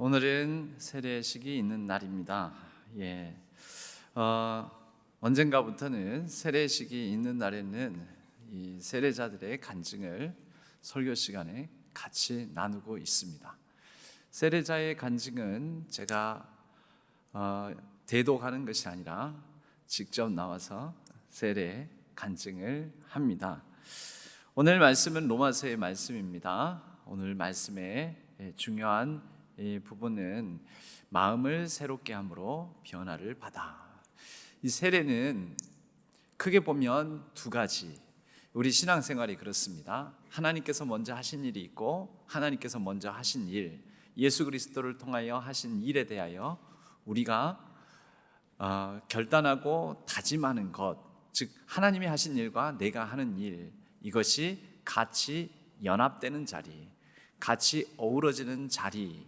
오늘은 세례식이 있는 날입니다. 언젠가부터는 세례식이 있는 날에는 이 세례자들의 간증을 설교 시간에 같이 나누고 있습니다. 세례자의 간증은 제가 대독하는 것이 아니라 직접 나와서 세례 간증을 합니다. 오늘 말씀은 로마서의 말씀입니다. 오늘 말씀의 중요한 부분은 마음을 새롭게 함으로 변화를 받아. 이 세례는 크게 보면 두 가지. 우리 신앙생활이 그렇습니다. 하나님께서 먼저 하신 일이 있고 하나님께서 먼저 하신 일, 예수 그리스도를 통하여 하신 일에 대하여 우리가 결단하고 다짐하는 것, 즉 하나님이 하신 일과 내가 하는 일, 이것이 같이 연합되는 자리, 같이 어우러지는 자리,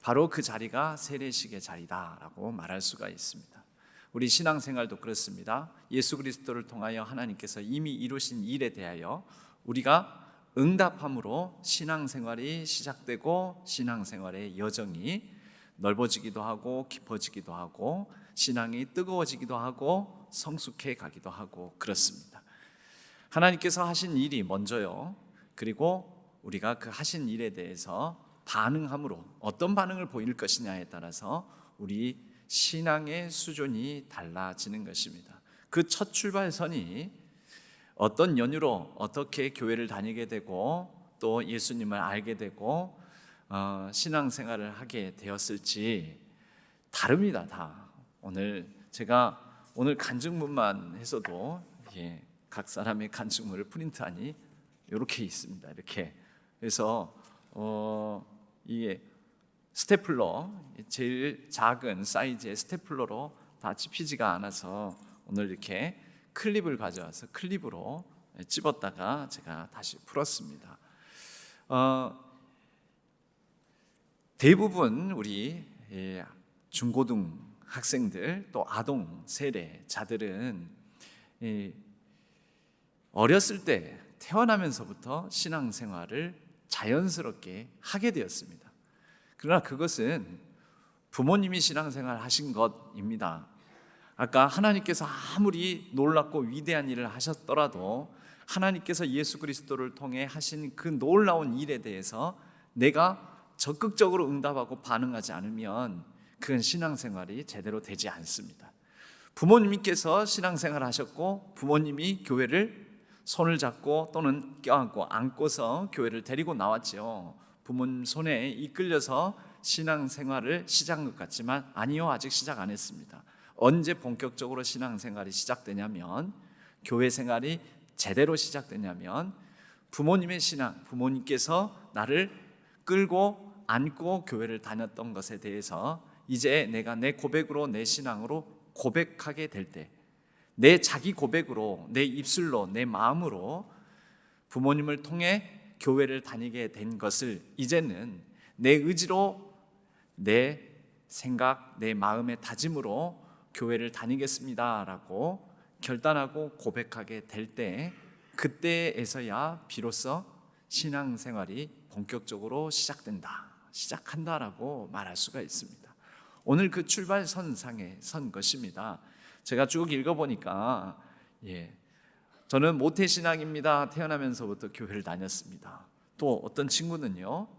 바로 그 자리가 세례식의 자리다라고 말할 수가 있습니다. 우리 신앙생활도 그렇습니다. 예수 그리스도를 통하여 하나님께서 이미 이루신 일에 대하여 우리가 응답함으로 신앙생활이 시작되고 신앙생활의 여정이 넓어지기도 하고 깊어지기도 하고 신앙이 뜨거워지기도 하고 성숙해 가기도 하고 그렇습니다. 하나님께서 하신 일이 먼저요. 그리고 우리가 그 하신 일에 대해서 반응함으로 어떤 반응을 보일 것이냐에 따라서 우리 신앙의 수준이 달라지는 것입니다. 그 첫 출발선이 어떤 연유로 어떻게 교회를 다니게 되고 또 예수님을 알게 되고 신앙생활을 하게 되었을지 다릅니다. 다. 제가 오늘 간증문만 해서도 각 사람의 간증문을 프린트하니 이렇게 있습니다. 이렇게. 그래서 이게 스테플러, 제일 작은 사이즈의 스테플러로 다 찝히지가 않아서 오늘 이렇게 클립을 가져와서 클립으로 찝었다가 제가 다시 풀었습니다. 대부분 우리 중고등 학생들 또 아동 세례자들은 어렸을 때 태어나면서부터 신앙생활을 자연스럽게 하게 되었습니다. 그러나 그것은 부모님이 신앙생활 하신 것입니다. 아까 하나님께서 아무리 놀랍고 위대한 일을 하셨더라도 하나님께서 예수 그리스도를 통해 하신 그 놀라운 일에 대해서 내가 적극적으로 응답하고 반응하지 않으면 그건 신앙생활이 제대로 되지 않습니다. 부모님께서 신앙생활 하셨고 부모님이 교회를 손을 잡고 또는 껴안고 안고서 교회를 데리고 나왔죠. 부모님 손에 이끌려서 신앙생활을 시작한 것 같지만 아니요, 아직 시작 안 했습니다. 언제 본격적으로 신앙생활이 시작되냐면, 교회 생활이 제대로 시작되냐면 부모님의 신앙, 부모님께서 나를 끌고 안고 교회를 다녔던 것에 대해서 이제 내가 내 고백으로 내 신앙으로 고백하게 될 때, 내 자기 고백으로 내 입술로 내 마음으로 부모님을 통해 교회를 다니게 된 것을 이제는 내 의지로 내 생각, 내 마음의 다짐으로 교회를 다니겠습니다라고 결단하고 고백하게 될 때, 그때에서야 비로소 신앙생활이 본격적으로 시작한다라고 말할 수가 있습니다. 오늘 그 출발선상에 선 것입니다. 제가 쭉 읽어보니까 저는 모태신앙입니다. 태어나면서부터 교회를 다녔습니다. 또 어떤 친구는요,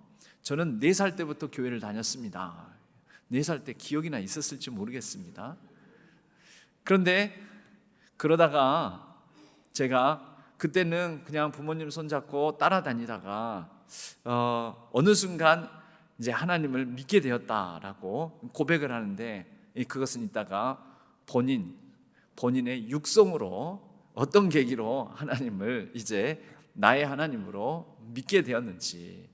저는 4살 때부터 교회를 다녔습니다. 4살 때 기억이나 있었을지 모르겠습니다. 그런데 그러다가 제가 그때는 그냥 부모님 손잡고 따라다니다가 어느 순간 이제 하나님을 믿게 되었다라고 고백을 하는데, 그것은 이따가 본인의 육성으로 어떤 계기로 하나님을 이제 나의 하나님으로 믿게 되었는지,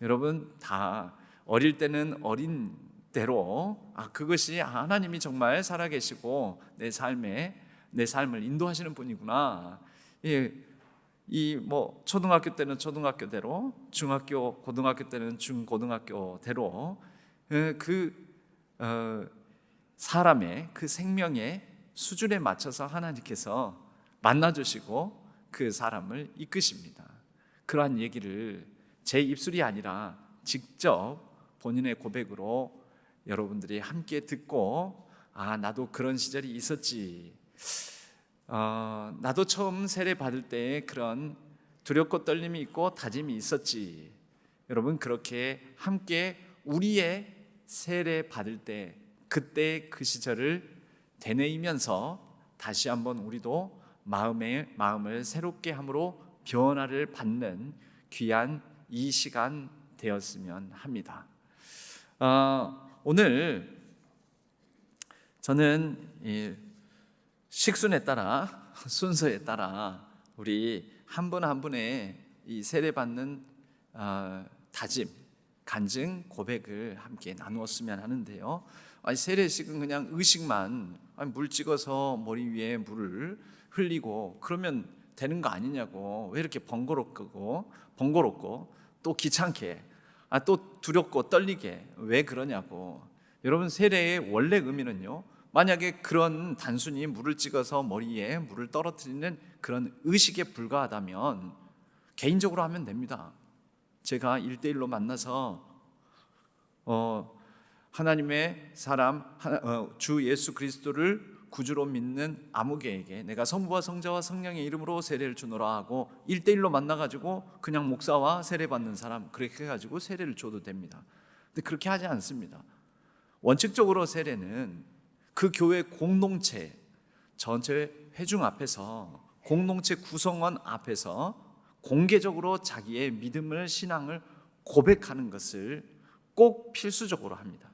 여러분 다 어릴 때는 어린 대로 그것이 하나님이 정말 살아계시고 내 삶을 인도하시는 분이구나. 초등학교 때는 초등학교대로, 중학교, 고등학교 때는 중고등학교대로 사람의 그 생명의 수준에 맞춰서 하나님께서 만나주시고 그 사람을 이끄십니다. 그러한 얘기를 제 입술이 아니라 직접 본인의 고백으로 여러분들이 함께 듣고 나도 그런 시절이 있었지. 나도 처음 세례 받을 때 그런 두렵고 떨림이 있고 다짐이 있었지. 여러분 그렇게 함께 우리의 세례 받을 때 그때 그 시절을 되뇌이면서 다시 한번 우리도 마음을 새롭게 함으로 변화를 받는 귀한 이 시간 되었으면 합니다. 오늘 저는 식순에 따라 순서에 따라 우리 한 분 한 분의 이 세례 받는 다짐, 간증, 고백을 함께 나누었으면 하는데요. 세례식은 그냥 의식만 물 찍어서 머리 위에 물을 흘리고 그러면 되는 거 아니냐고, 왜 이렇게 번거롭고 또 귀찮게 또 두렵고 떨리게 왜 그러냐고. 여러분 세례의 원래 의미는요, 만약에 그런 단순히 물을 찍어서 머리에 물을 떨어뜨리는 그런 의식에 불과하다면 개인적으로 하면 됩니다. 제가 1대1로 만나서 하나님의 사람 주 예수 그리스도를 구주로 믿는 아무개에게 내가 성부와 성자와 성령의 이름으로 세례를 주노라 하고 1대1로 만나가지고 그냥 목사와 세례 받는 사람 그렇게 해가지고 세례를 줘도 됩니다. 근데 그렇게 하지 않습니다. 원칙적으로 세례는 그 교회 공동체 전체 회중 앞에서, 공동체 구성원 앞에서 공개적으로 자기의 믿음을, 신앙을 고백하는 것을 꼭 필수적으로 합니다.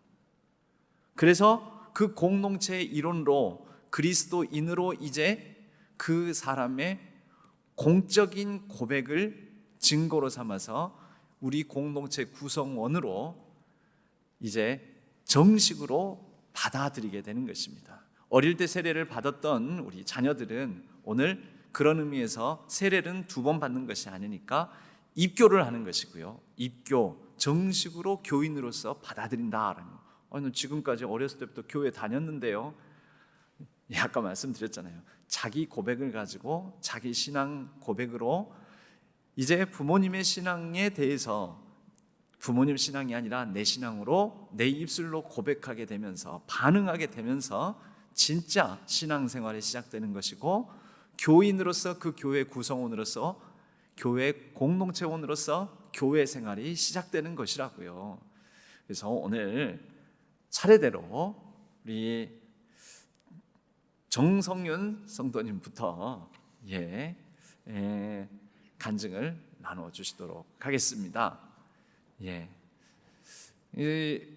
그래서 그 공동체의 일원으로 그리스도인으로 이제 그 사람의 공적인 고백을 증거로 삼아서 우리 공동체 구성원으로 이제 정식으로 받아들이게 되는 것입니다. 어릴 때 세례를 받았던 우리 자녀들은 오늘 그런 의미에서 세례는 2번 받는 것이 아니니까 입교를 하는 것이고요. 입교, 정식으로 교인으로서 받아들인다라는 거. 지금까지 어렸을 때부터 교회 다녔는데요. 아까 말씀드렸잖아요. 자기 고백을 가지고 자기 신앙 고백으로 이제 부모님의 신앙에 대해서 부모님 신앙이 아니라 내 신앙으로 내 입술로 고백하게 되면서 반응하게 되면서 진짜 신앙생활이 시작되는 것이고, 교인으로서 그 교회 구성원으로서 교회 공동체원으로서 교회 생활이 시작되는 것이라고요. 그래서 오늘 차례대로 우리 정성윤 성도님부터 간증을 나누어 주시도록 하겠습니다.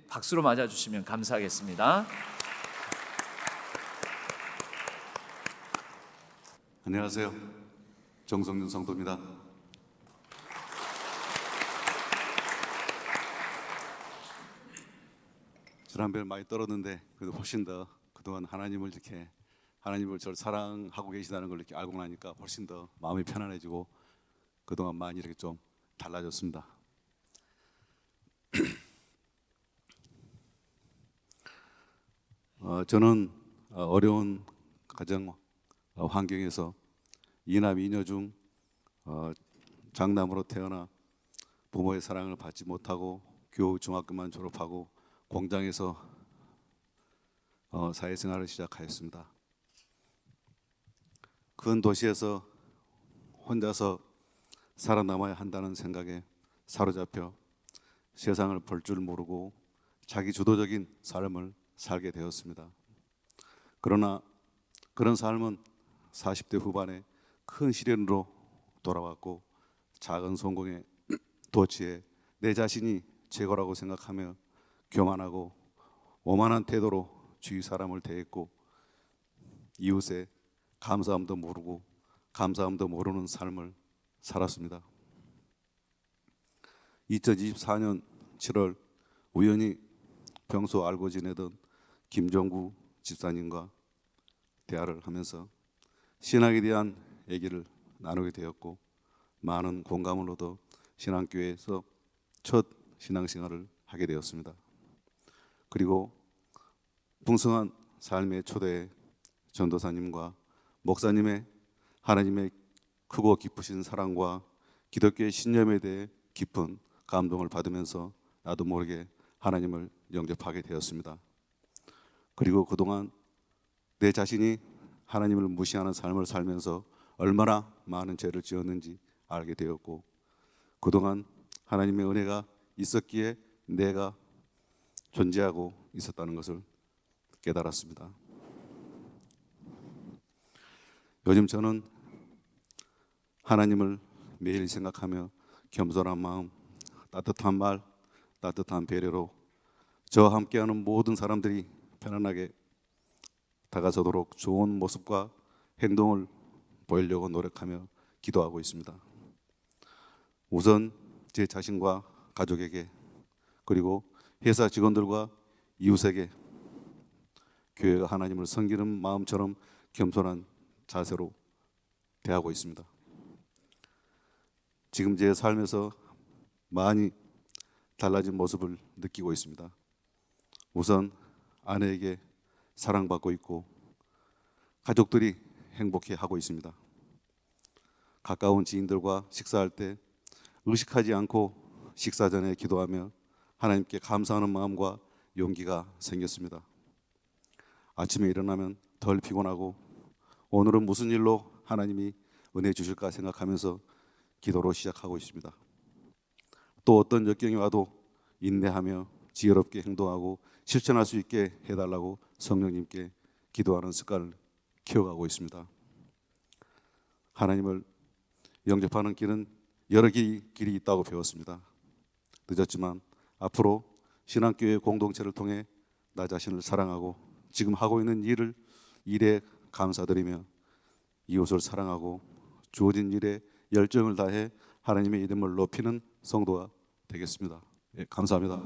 박수로 맞아주시면 감사하겠습니다. 안녕하세요. 정성윤 성도입니다. 지난번에 많이 떨었는데 그래도 훨씬 더 그동안 하나님을 저를 사랑하고 계시다는 걸 이렇게 알고 나니까 훨씬 더 마음이 편안해지고 그동안 많이 이렇게 좀 달라졌습니다. 저는 어려운 가정 환경에서 이남 이녀 중 장남으로 태어나 부모의 사랑을 받지 못하고 겨우 중학교만 졸업하고 공장에서 사회생활을 시작하였습니다. 큰 도시에서 혼자서 살아남아야 한다는 생각에 사로잡혀 세상을 볼 줄 모르고 자기 주도적인 삶을 살게 되었습니다. 그러나 그런 삶은 40대 후반에 큰 시련으로 돌아왔고, 작은 성공에 도취해 내 자신이 최고라고 생각하며 교만하고 오만한 태도로 주위 사람을 대했고, 이웃에 감사함도 모르고 감사함도 모르는 삶을 살았습니다. 2024년 7월 우연히 평소 알고 지내던 김종구 집사님과 대화를 하면서 신앙에 대한 얘기를 나누게 되었고, 많은 공감을 얻어 신앙교회에서 첫 신앙생활을 하게 되었습니다. 그리고 풍성한 삶의 초대에 전도사님과 목사님의 하나님의 크고 깊으신 사랑과 기독교의 신념에 대해 깊은 감동을 받으면서 나도 모르게 하나님을 영접하게 되었습니다. 그리고 그동안 내 자신이 하나님을 무시하는 삶을 살면서 얼마나 많은 죄를 지었는지 알게 되었고, 그동안 하나님의 은혜가 있었기에 내가 존재하고 있었다는 것을 깨달았습니다. 요즘 저는 하나님을 매일 생각하며 겸손한 마음, 따뜻한 말, 따뜻한 배려로 저와 함께하는 모든 사람들이 편안하게 다가서도록 좋은 모습과 행동을 보이려고 노력하며 기도하고 있습니다. 우선 제 자신과 가족에게, 그리고 회사 직원들과 이웃에게 교회가 하나님을 섬기는 마음처럼 겸손한 자세로 대하고 있습니다. 지금 제 삶에서 많이 달라진 모습을 느끼고 있습니다. 우선 아내에게 사랑받고 있고, 가족들이 행복해하고 있습니다. 가까운 지인들과 식사할 때 의식하지 않고 식사 전에 기도하며 하나님께 감사하는 마음과 용기가 생겼습니다. 아침에 일어나면 덜 피곤하고 오늘은 무슨 일로 하나님이 은혜 주실까 생각하면서 기도로 시작하고 있습니다. 또 어떤 역경이 와도 인내하며 지혜롭게 행동하고 실천할 수 있게 해달라고 성령님께 기도하는 습관을 키워가고 있습니다. 하나님을 영접하는 길은 여러 길이 있다고 배웠습니다. 늦었지만 앞으로 신앙교회 공동체를 통해 나 자신을 사랑하고 지금 하고 있는 일에 감사드리며 이웃을 사랑하고 주어진 일에 열정을 다해 하나님의 이름을 높이는 성도가 되겠습니다. 예, 감사합니다.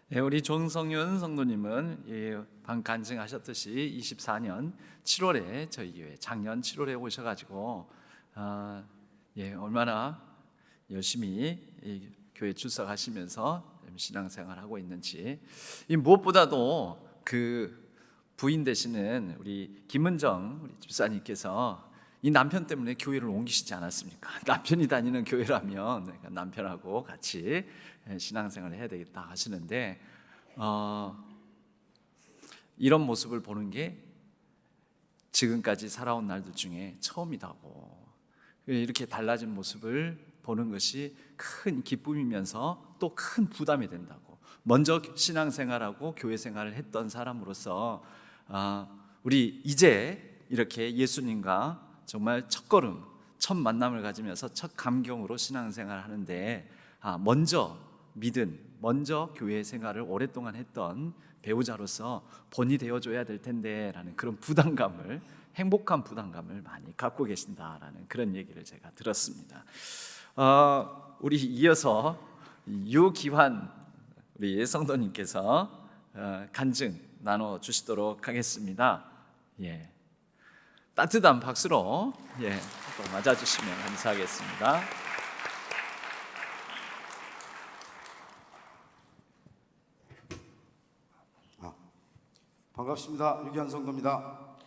네, 우리 존성윤 성도님은 방 간증하셨듯이 24년 7월에 저희 교회 작년 7월에 오셔가지고 얼마나 열심히 이 교회 출석하시면서 신앙생활하고 있는지, 이 무엇보다도 그 부인 되시는 우리 김은정 우리 집사님께서 이 남편 때문에 교회를 옮기시지 않았습니까? 남편이 다니는 교회라면 남편하고 같이 신앙생활을 해야 되겠다 하시는데 이런 모습을 보는 게 지금까지 살아온 날들 중에 처음이라고, 이렇게 달라진 모습을 보는 것이 큰 기쁨이면서 또 큰 부담이 된다고. 먼저 신앙생활하고 교회생활을 했던 사람으로서 우리 이제 이렇게 예수님과 정말 첫걸음, 첫 만남을 가지면서 첫 감경으로 신앙생활을 하는데 먼저 믿은, 먼저 교회 생활을 오랫동안 했던 배우자로서 본이 되어줘야 될 텐데 라는 그런 부담감을, 행복한 부담감을 많이 갖고 계신다라는 그런 얘기를 제가 들었습니다. 우리 이어서 유기환 우리 성도님께서 간증 나눠주시도록 하겠습니다. 따뜻한 박수로 또 맞아주시면 감사하겠습니다. 반갑습니다. 유기환 성도입니다.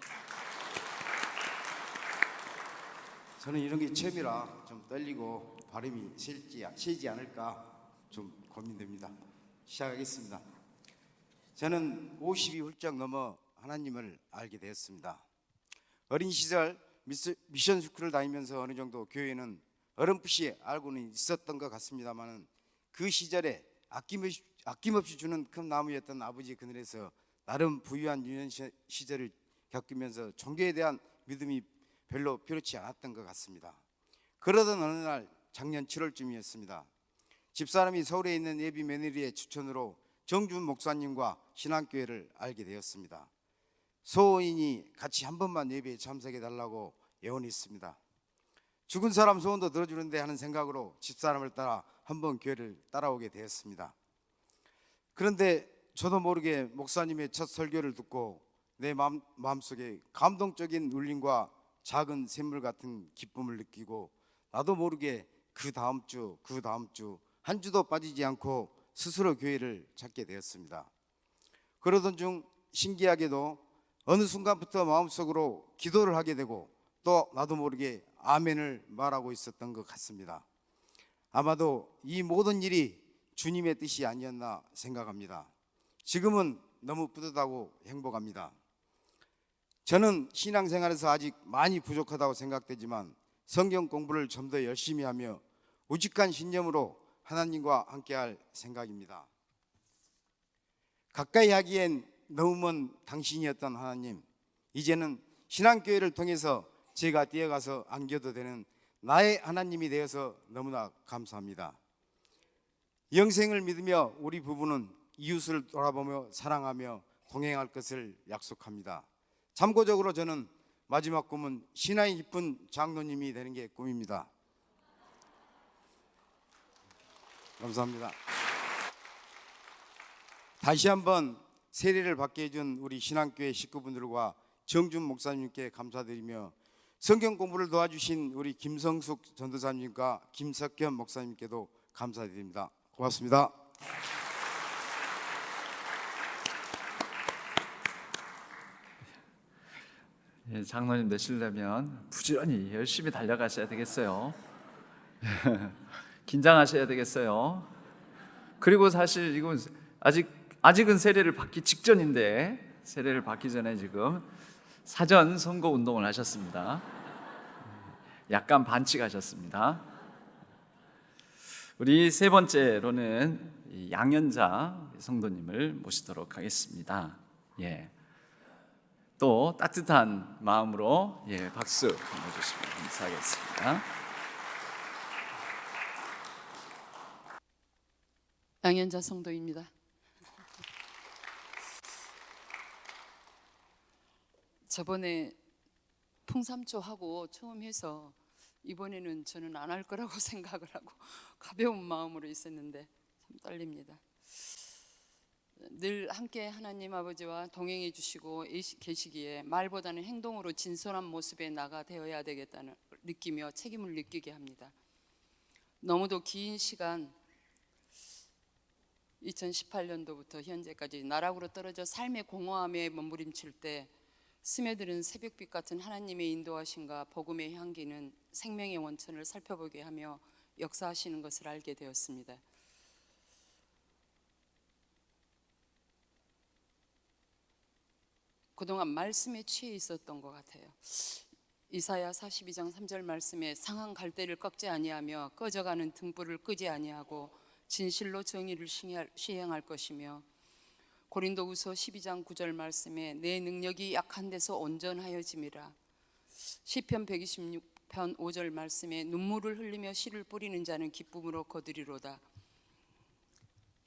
저는 이런 게 처음이라 좀 떨리고 발음이 새지 않을까 좀 고민됩니다. 시작하겠습니다. 저는 50이 훌쩍 넘어 하나님을 알게 되었습니다. 어린 시절 미션 스쿨을 다니면서 어느 정도 교회는 어렴풋이 알고는 있었던 것 같습니다만, 그 시절에 아낌없이 주는 큰 나무였던 아버지 그늘에서 나름 부유한 유년 시절을 겪으면서 종교에 대한 믿음이 별로 필요치 않았던 것 같습니다. 그러던 어느 날 작년 7월쯤이었습니다. 집사람이 서울에 있는 예비 며느리의 추천으로 정준 목사님과 신앙교회를 알게 되었습니다. 소원이니 같이 한 번만 예배에 참석해 달라고 예언했습니다. 죽은 사람 소원도 들어주는데 하는 생각으로 집사람을 따라 한 번 교회를 따라오게 되었습니다. 그런데 저도 모르게 목사님의 첫 설교를 듣고 내 마음속에 감동적인 울림과 작은 샘물 같은 기쁨을 느끼고, 나도 모르게 그 다음 주 한 주도 빠지지 않고 스스로 교회를 찾게 되었습니다. 그러던 중 신기하게도 어느 순간부터 마음속으로 기도를 하게 되고, 또 나도 모르게 아멘을 말하고 있었던 것 같습니다. 아마도 이 모든 일이 주님의 뜻이 아니었나 생각합니다. 지금은 너무 뿌듯하고 행복합니다. 저는 신앙생활에서 아직 많이 부족하다고 생각되지만 성경 공부를 좀 더 열심히 하며 우직한 신념으로 하나님과 함께할 생각입니다. 가까이 하기엔 너무 먼 당신이었던 하나님, 이제는 신앙교회를 통해서 제가 뛰어가서 안겨도 되는 나의 하나님이 되어서 너무나 감사합니다. 영생을 믿으며 우리 부부는 이웃을 돌아보며 사랑하며 동행할 것을 약속합니다. 참고적으로 저는 마지막 꿈은 신앙이 깊은 장로님이 되는 게 꿈입니다. 감사합니다. 다시 한번 세례를 받게 해준 우리 신앙교회 식구분들과 정준 목사님께 감사드리며 성경 공부를 도와주신 우리 김성숙 전도사님과 김석현 목사님께도 감사드립니다. 고맙습니다. 예, 장로님 되시려면 부지런히 열심히 달려가셔야 되겠어요. 긴장하셔야 되겠어요. 그리고 사실 이건 아직은 세례를 받기 직전인데, 세례를 받기 전에 지금 사전 선거 운동을 하셨습니다. 약간 반칙하셨습니다. 우리 세 번째로는 이 양현자 성도님을 모시도록 하겠습니다. 예. 또 따뜻한 마음으로 박수 보내주시면 감사하겠습니다. 양현자 성도입니다. 저번에 풍삼초하고 처음 해서 이번에는 저는 안 할 거라고 생각을 하고 가벼운 마음으로 있었는데 참 떨립니다. 늘 함께 하나님 아버지와 동행해 주시고 계시기에 말보다는 행동으로 진솔한 모습에 나가 되어야 되겠다는 느끼며 책임을 느끼게 합니다. 너무도 긴 시간 2018년도부터 현재까지 나락으로 떨어져 삶의 공허함에 몸부림칠 때 스며드는 새벽빛 같은 하나님의 인도하심과 복음의 향기는 생명의 원천을 살펴보게 하며 역사하시는 것을 알게 되었습니다. 그동안 말씀에 취해 있었던 것 같아요. 이사야 42장 3절 말씀에 상한 갈대를 꺾지 아니하며 꺼져가는 등불을 끄지 아니하고 진실로 정의를 시행할 것이며, 고린도후서 12장 9절 말씀에 내 능력이 약한 데서 온전하여짐이라, 시편 126편 5절 말씀에 눈물을 흘리며 씨를 뿌리는 자는 기쁨으로 거두리로다.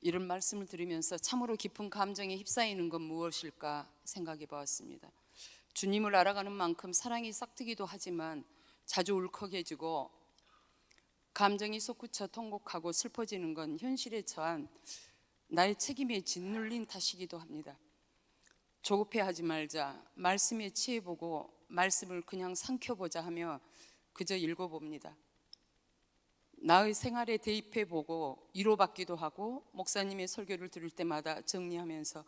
이런 말씀을 들으면서 참으로 깊은 감정에 휩싸이는 건 무엇일까 생각해 보았습니다. 주님을 알아가는 만큼 사랑이 싹트기도 하지만 자주 울컥해지고 감정이 솟구쳐 통곡하고 슬퍼지는 건 현실에 처한 나의 책임에 짓눌린 탓이기도 합니다. 조급해하지 말자, 말씀에 취해보고 말씀을 그냥 삼켜보자 하며 그저 읽어봅니다. 나의 생활에 대입해보고 위로받기도 하고 목사님의 설교를 들을 때마다 정리하면서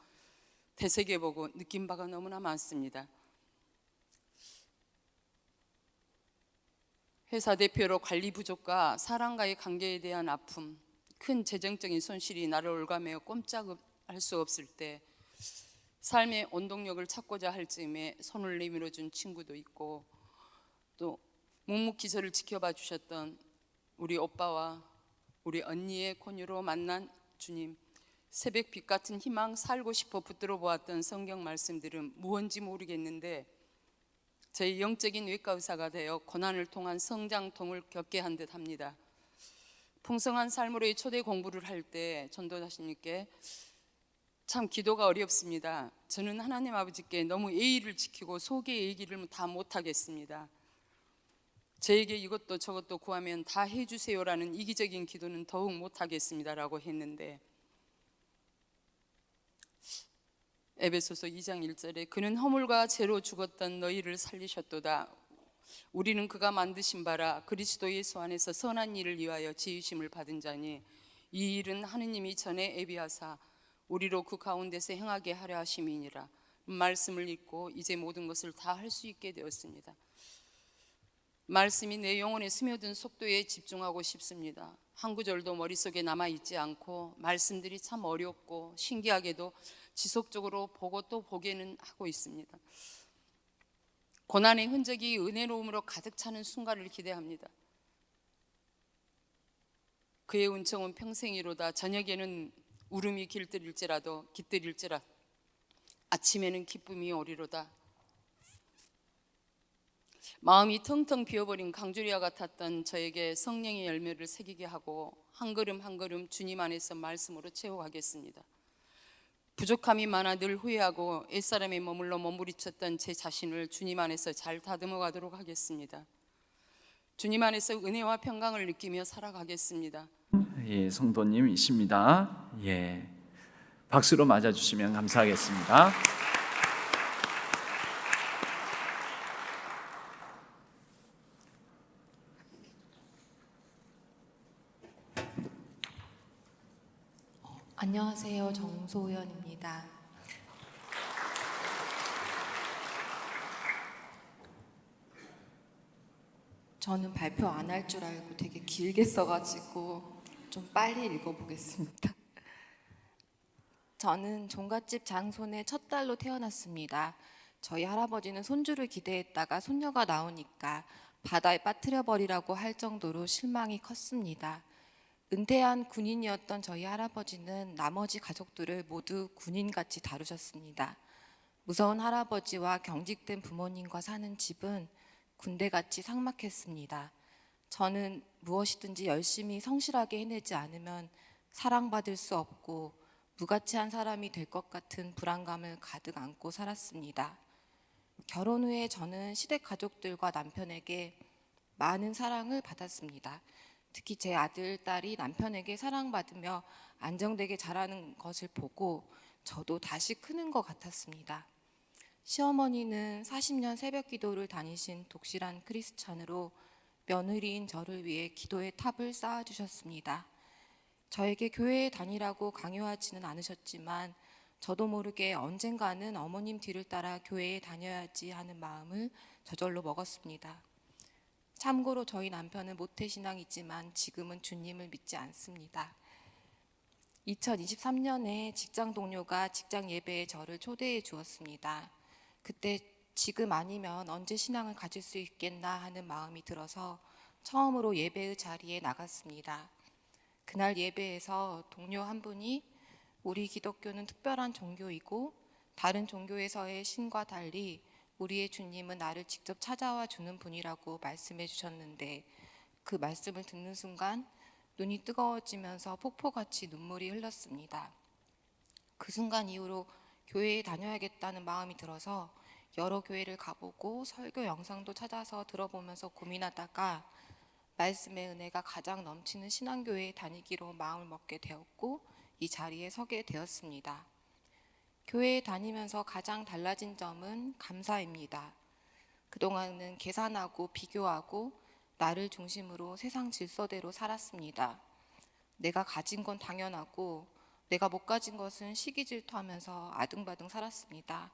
되새겨보고 느낀 바가 너무나 많습니다. 회사 대표로 관리 부족과 사람과의 관계에 대한 아픔, 큰 재정적인 손실이 나를 올가매어 꼼짝할 수 없을 때 삶의 원동력을 찾고자 할 즈음에 손을 내밀어 준 친구도 있고, 또 묵묵히 저를 지켜봐 주셨던 우리 오빠와 우리 언니의 권유로 만난 주님, 새벽빛 같은 희망 살고 싶어 붙들어 보았던 성경 말씀들은 무언지 모르겠는데 저희 영적인 외과 의사가 되어 고난을 통한 성장통을 겪게 한 듯 합니다. 풍성한 삶으로의 초대 공부를 할 때 전도자님께 참 기도가 어렵습니다. 저는 하나님 아버지께 너무 예의를 지키고 속의 얘기를 다 못하겠습니다. 저에게 이것도 저것도 구하면 다 해주세요라는 이기적인 기도는 더욱 못하겠습니다라고 했는데, 에베소서 2장 1절에 그는 허물과 죄로 죽었던 너희를 살리셨도다. 우리는 그가 만드신 바라 그리스도 예수 안에서 선한 일을 위하여 지으심을 받은 자니 이 일은 하느님이 전에 예비하사 우리로 그 가운데서 행하게 하려 하심이니라. 말씀을 읽고 이제 모든 것을 다 할 수 있게 되었습니다. 말씀이 내 영혼에 스며든 속도에 집중하고 싶습니다. 한 구절도 머릿속에 남아있지 않고 말씀들이 참 어렵고 신기하게도 지속적으로 보고 또 보게는 하고 있습니다. 고난의 흔적이 은혜로움으로 가득 차는 순간을 기대합니다. 그의 은총은 평생이로다. 저녁에는 울음이 깃들일지라도 아침에는 기쁨이 오리로다. 마음이 텅텅 비어버린 강주리와 같았던 저에게 성령의 열매를 새기게 하고 한 걸음 한 걸음 주님 안에서 말씀으로 채워가겠습니다. 부족함이 많아 늘 후회하고 옛사람에 머물러 몸부리쳤던 제 자신을 주님 안에서 잘 다듬어 가도록 하겠습니다. 주님 안에서 은혜와 평강을 느끼며 살아가겠습니다. 예, 성도님이십니다. 예, 박수로 맞아주시면 감사하겠습니다. 안녕하세요. 정소연입니다. 저는 발표 안 할 줄 알고 되게 길게 써가지고 좀 빨리 읽어보겠습니다. 저는 종갓집 장손의 첫 딸로 태어났습니다. 저희 할아버지는 손주를 기대했다가 손녀가 나오니까 바다에 빠뜨려 버리라고 할 정도로 실망이 컸습니다. 은퇴한 군인이었던 저희 할아버지는 나머지 가족들을 모두 군인같이 다루셨습니다. 무서운 할아버지와 경직된 부모님과 사는 집은 군대같이 삭막했습니다. 저는 무엇이든지 열심히 성실하게 해내지 않으면 사랑받을 수 없고 무가치한 사람이 될 것 같은 불안감을 가득 안고 살았습니다. 결혼 후에 저는 시댁 가족들과 남편에게 많은 사랑을 받았습니다. 특히 제 아들, 딸이 남편에게 사랑받으며 안정되게 자라는 것을 보고 저도 다시 크는 것 같았습니다. 시어머니는 40년 새벽 기도를 다니신 독실한 크리스찬으로 며느리인 저를 위해 기도의 탑을 쌓아주셨습니다. 저에게 교회에 다니라고 강요하지는 않으셨지만 저도 모르게 언젠가는 어머님 뒤를 따라 교회에 다녀야지 하는 마음을 저절로 먹었습니다. 참고로 저희 남편은 모태신앙이지만 지금은 주님을 믿지 않습니다. 2023년에 직장 동료가 직장 예배에 저를 초대해 주었습니다. 그때 지금 아니면 언제 신앙을 가질 수 있겠나 하는 마음이 들어서 처음으로 예배의 자리에 나갔습니다. 그날 예배에서 동료 한 분이 우리 기독교는 특별한 종교이고 다른 종교에서의 신과 달리 우리의 주님은 나를 직접 찾아와 주는 분이라고 말씀해 주셨는데 그 말씀을 듣는 순간 눈이 뜨거워지면서 폭포같이 눈물이 흘렀습니다. 그 순간 이후로 교회에 다녀야겠다는 마음이 들어서 여러 교회를 가보고 설교 영상도 찾아서 들어보면서 고민하다가 말씀의 은혜가 가장 넘치는 신앙교회에 다니기로 마음을 먹게 되었고 이 자리에 서게 되었습니다. 교회에 다니면서 가장 달라진 점은 감사입니다. 그동안은 계산하고 비교하고 나를 중심으로 세상 질서대로 살았습니다. 내가 가진 건 당연하고 내가 못 가진 것은 시기 질투하면서 아등바등 살았습니다.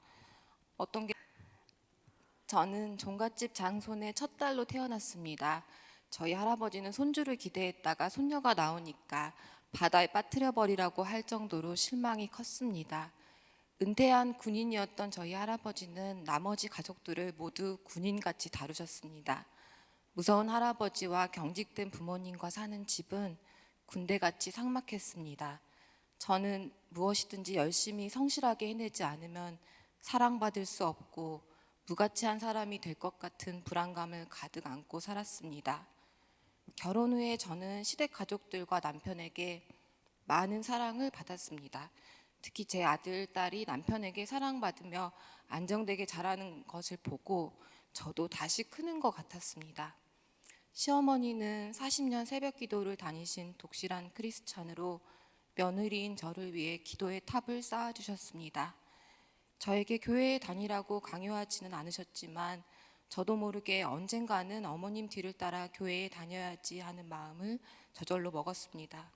저는 종갓집 장손의 첫 딸로 태어났습니다. 저희 할아버지는 손주를 기대했다가 손녀가 나오니까 바다에 빠뜨려 버리라고 할 정도로 실망이 컸습니다. 은퇴한 군인이었던 저희 할아버지는 나머지 가족들을 모두 군인같이 다루셨습니다. 무서운 할아버지와 경직된 부모님과 사는 집은 군대같이 삭막했습니다. 저는 무엇이든지 열심히 성실하게 해내지 않으면 사랑받을 수 없고 무가치한 사람이 될 것 같은 불안감을 가득 안고 살았습니다. 결혼 후에 저는 시댁 가족들과 남편에게 많은 사랑을 받았습니다. 특히 제 아들, 딸이 남편에게 사랑받으며 안정되게 자라는 것을 보고 저도 다시 크는 것 같았습니다. 시어머니는 40년 새벽 기도를 다니신 독실한 크리스찬으로 며느리인 저를 위해 기도의 탑을 쌓아주셨습니다. 저에게 교회에 다니라고 강요하지는 않으셨지만 저도 모르게 언젠가는 어머님 뒤를 따라 교회에 다녀야지 하는 마음을 저절로 먹었습니다.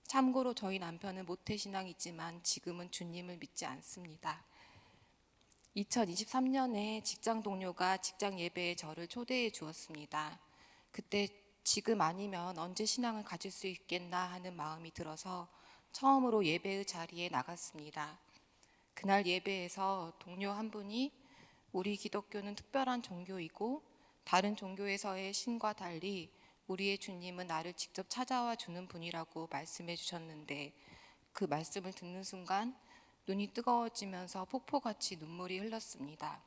참고로 저희 남편은 모태신앙이지만 지금은 주님을 믿지 않습니다. 2023년에 직장 동료가 직장 예배에 저를 초대해 주었습니다. 그때 지금 아니면 언제 신앙을 가질 수 있겠나 하는 마음이 들어서 처음으로 예배의 자리에 나갔습니다. 그날 예배에서 동료 한 분이 우리 기독교는 특별한 종교이고 다른 종교에서의 신과 달리 우리의 주님은 나를 직접 찾아와 주는 분이라고 말씀해 주셨는데 그 말씀을 듣는 순간 눈이 뜨거워지면서 폭포같이 눈물이 흘렀습니다.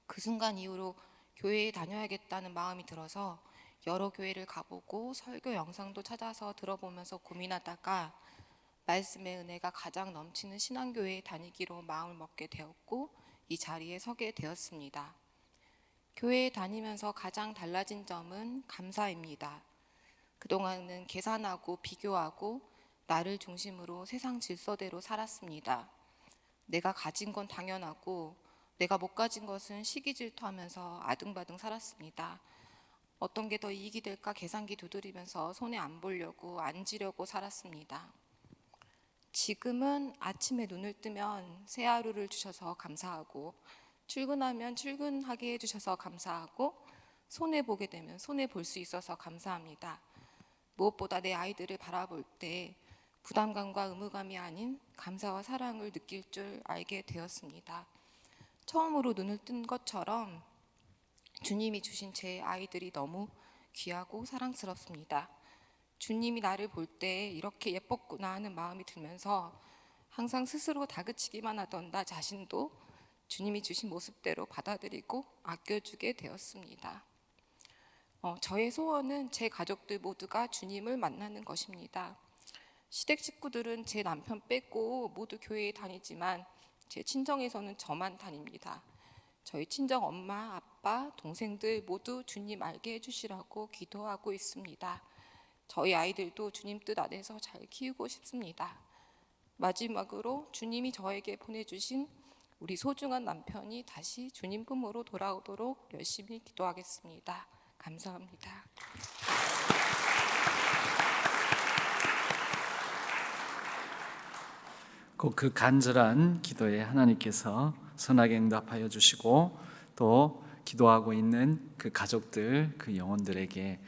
그 순간 이후로 교회에 다녀야겠다는 마음이 들어서 여러 교회를 가보고 설교 영상도 찾아서 들어보면서 고민하다가 말씀의 은혜가 가장 넘치는 신앙교회에 다니기로 마음을 먹게 되었고 이 자리에 서게 되었습니다. 교회에 다니면서 가장 달라진 점은 감사입니다. 그동안은 계산하고 비교하고 나를 중심으로 세상 질서대로 살았습니다. 내가 가진 건 당연하고 내가 못 가진 것은 시기 질투하면서 아등바등 살았습니다. 어떤 게 더 이익이 될까 계산기 두드리면서 손해 안 보려고 안 지려고 살았습니다. 지금은 아침에 눈을 뜨면 새 하루를 주셔서 감사하고 출근하면 출근하게 해주셔서 감사하고 손해보게 되면 손해볼 수 있어서 감사합니다. 무엇보다 내 아이들을 바라볼 때 부담감과 의무감이 아닌 감사와 사랑을 느낄 줄 알게 되었습니다. 처음으로 눈을 뜬 것처럼 주님이 주신 제 아이들이 너무 귀하고 사랑스럽습니다. 주님이 나를 볼 때 이렇게 예뻤구나 하는 마음이 들면서 항상 스스로 다그치기만 하던 나 자신도 주님이 주신 모습대로 받아들이고 아껴주게 되었습니다. 저의 소원은 제 가족들 모두가 주님을 만나는 것입니다. 시댁 식구들은 제 남편 빼고 모두 교회에 다니지만 제 친정에서는 저만 다닙니다. 저희 친정 엄마, 아빠, 동생들 모두 주님 알게 해주시라고 기도하고 있습니다. 저희 아이들도 주님 뜻 안에서 잘 키우고 싶습니다. 마지막으로 주님이 저에게 보내주신 우리 소중한 남편이 다시 주님 품으로 돌아오도록 열심히 기도하겠습니다. 감사합니다. 꼭 그 간절한 기도에 하나님께서 선하게 응답하여 주시고 또 기도하고 있는 그 가족들, 그 영혼들에게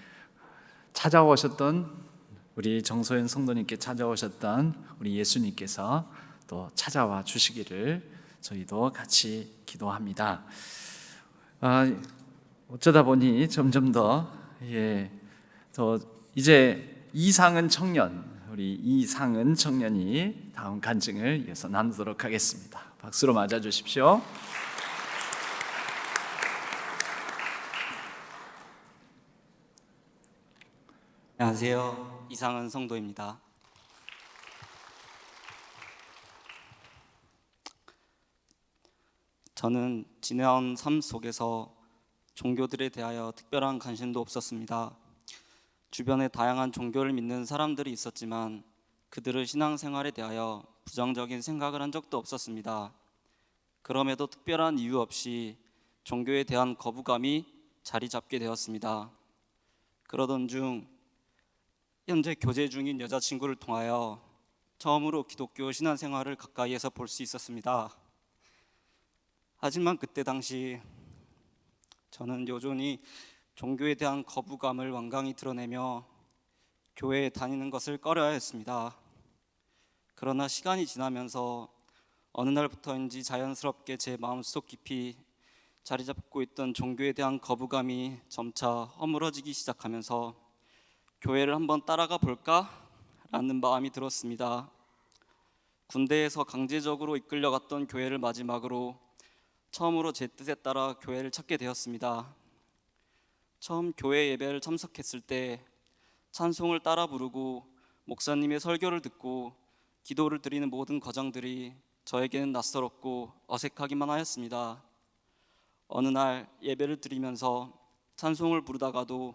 찾아오셨던 우리 정소연 성도님께 찾아오셨던 우리 예수님께서 또 찾아와 주시기를 저희도 같이 기도합니다. 어쩌다 보니 점점 더 이제 이상은 청년, 우리 이상은 청년이 다음 간증을 이어서 나누도록 하겠습니다. 박수로 맞아 주십시오. 안녕하세요. 이상은 성도입니다. 저는 지내온 삶 속에서 종교들에 대하여 특별한 관심도 없었습니다. 주변에 다양한 종교를 믿는 사람들이 있었지만 그들의 신앙생활에 대하여 부정적인 생각을 한 적도 없었습니다. 그럼에도 특별한 이유 없이 종교에 대한 거부감이 자리 잡게 되었습니다. 그러던 중 현재 교제 중인 여자친구를 통하여 처음으로 기독교 신앙생활을 가까이에서 볼 수 있었습니다. 하지만 그때 당시 저는 여전히 종교에 대한 거부감을 완강히 드러내며 교회에 다니는 것을 꺼려야 했습니다. 그러나 시간이 지나면서 어느 날부터인지 자연스럽게 제 마음속 깊이 자리 잡고 있던 종교에 대한 거부감이 점차 허물어지기 시작하면서 교회를 한번 따라가 볼까? 라는 마음이 들었습니다. 군대에서 강제적으로 이끌려갔던 교회를 마지막으로 처음으로 제 뜻에 따라 교회를 찾게 되었습니다. 처음 교회 예배를 참석했을 때 찬송을 따라 부르고 목사님의 설교를 듣고 기도를 드리는 모든 과정들이 저에게는 낯설었고 어색하기만 하였습니다. 어느 날 예배를 드리면서 찬송을 부르다가도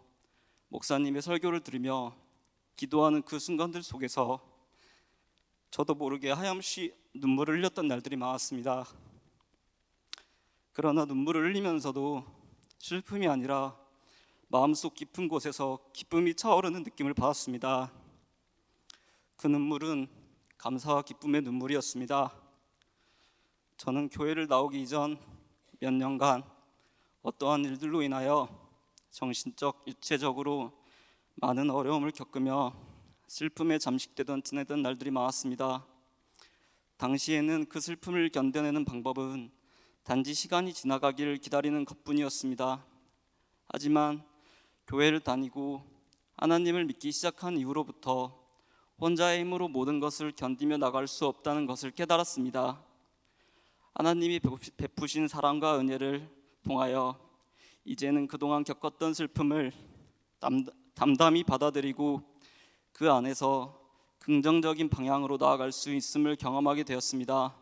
목사님의 설교를 들으며 기도하는 그 순간들 속에서 저도 모르게 하염시 눈물을 흘렸던 날들이 많았습니다. 그러나 눈물을 흘리면서도 슬픔이 아니라 마음속 깊은 곳에서 기쁨이 차오르는 느낌을 받았습니다. 그 눈물은 감사와 기쁨의 눈물이었습니다. 저는 교회를 나오기 이전 몇 년간 어떠한 일들로 인하여 정신적, 육체적으로 많은 어려움을 겪으며 슬픔에 잠식되던 지내던 날들이 많았습니다. 당시에는 그 슬픔을 견뎌내는 방법은 단지 시간이 지나가기를 기다리는 것뿐이었습니다. 하지만 교회를 다니고 하나님을 믿기 시작한 이후로부터 혼자의 힘으로 모든 것을 견디며 나갈 수 없다는 것을 깨달았습니다. 하나님이 베푸신 사랑과 은혜를 통하여 이제는 그동안 겪었던 슬픔을 담담히 받아들이고 그 안에서 긍정적인 방향으로 나아갈 수 있음을 경험하게 되었습니다.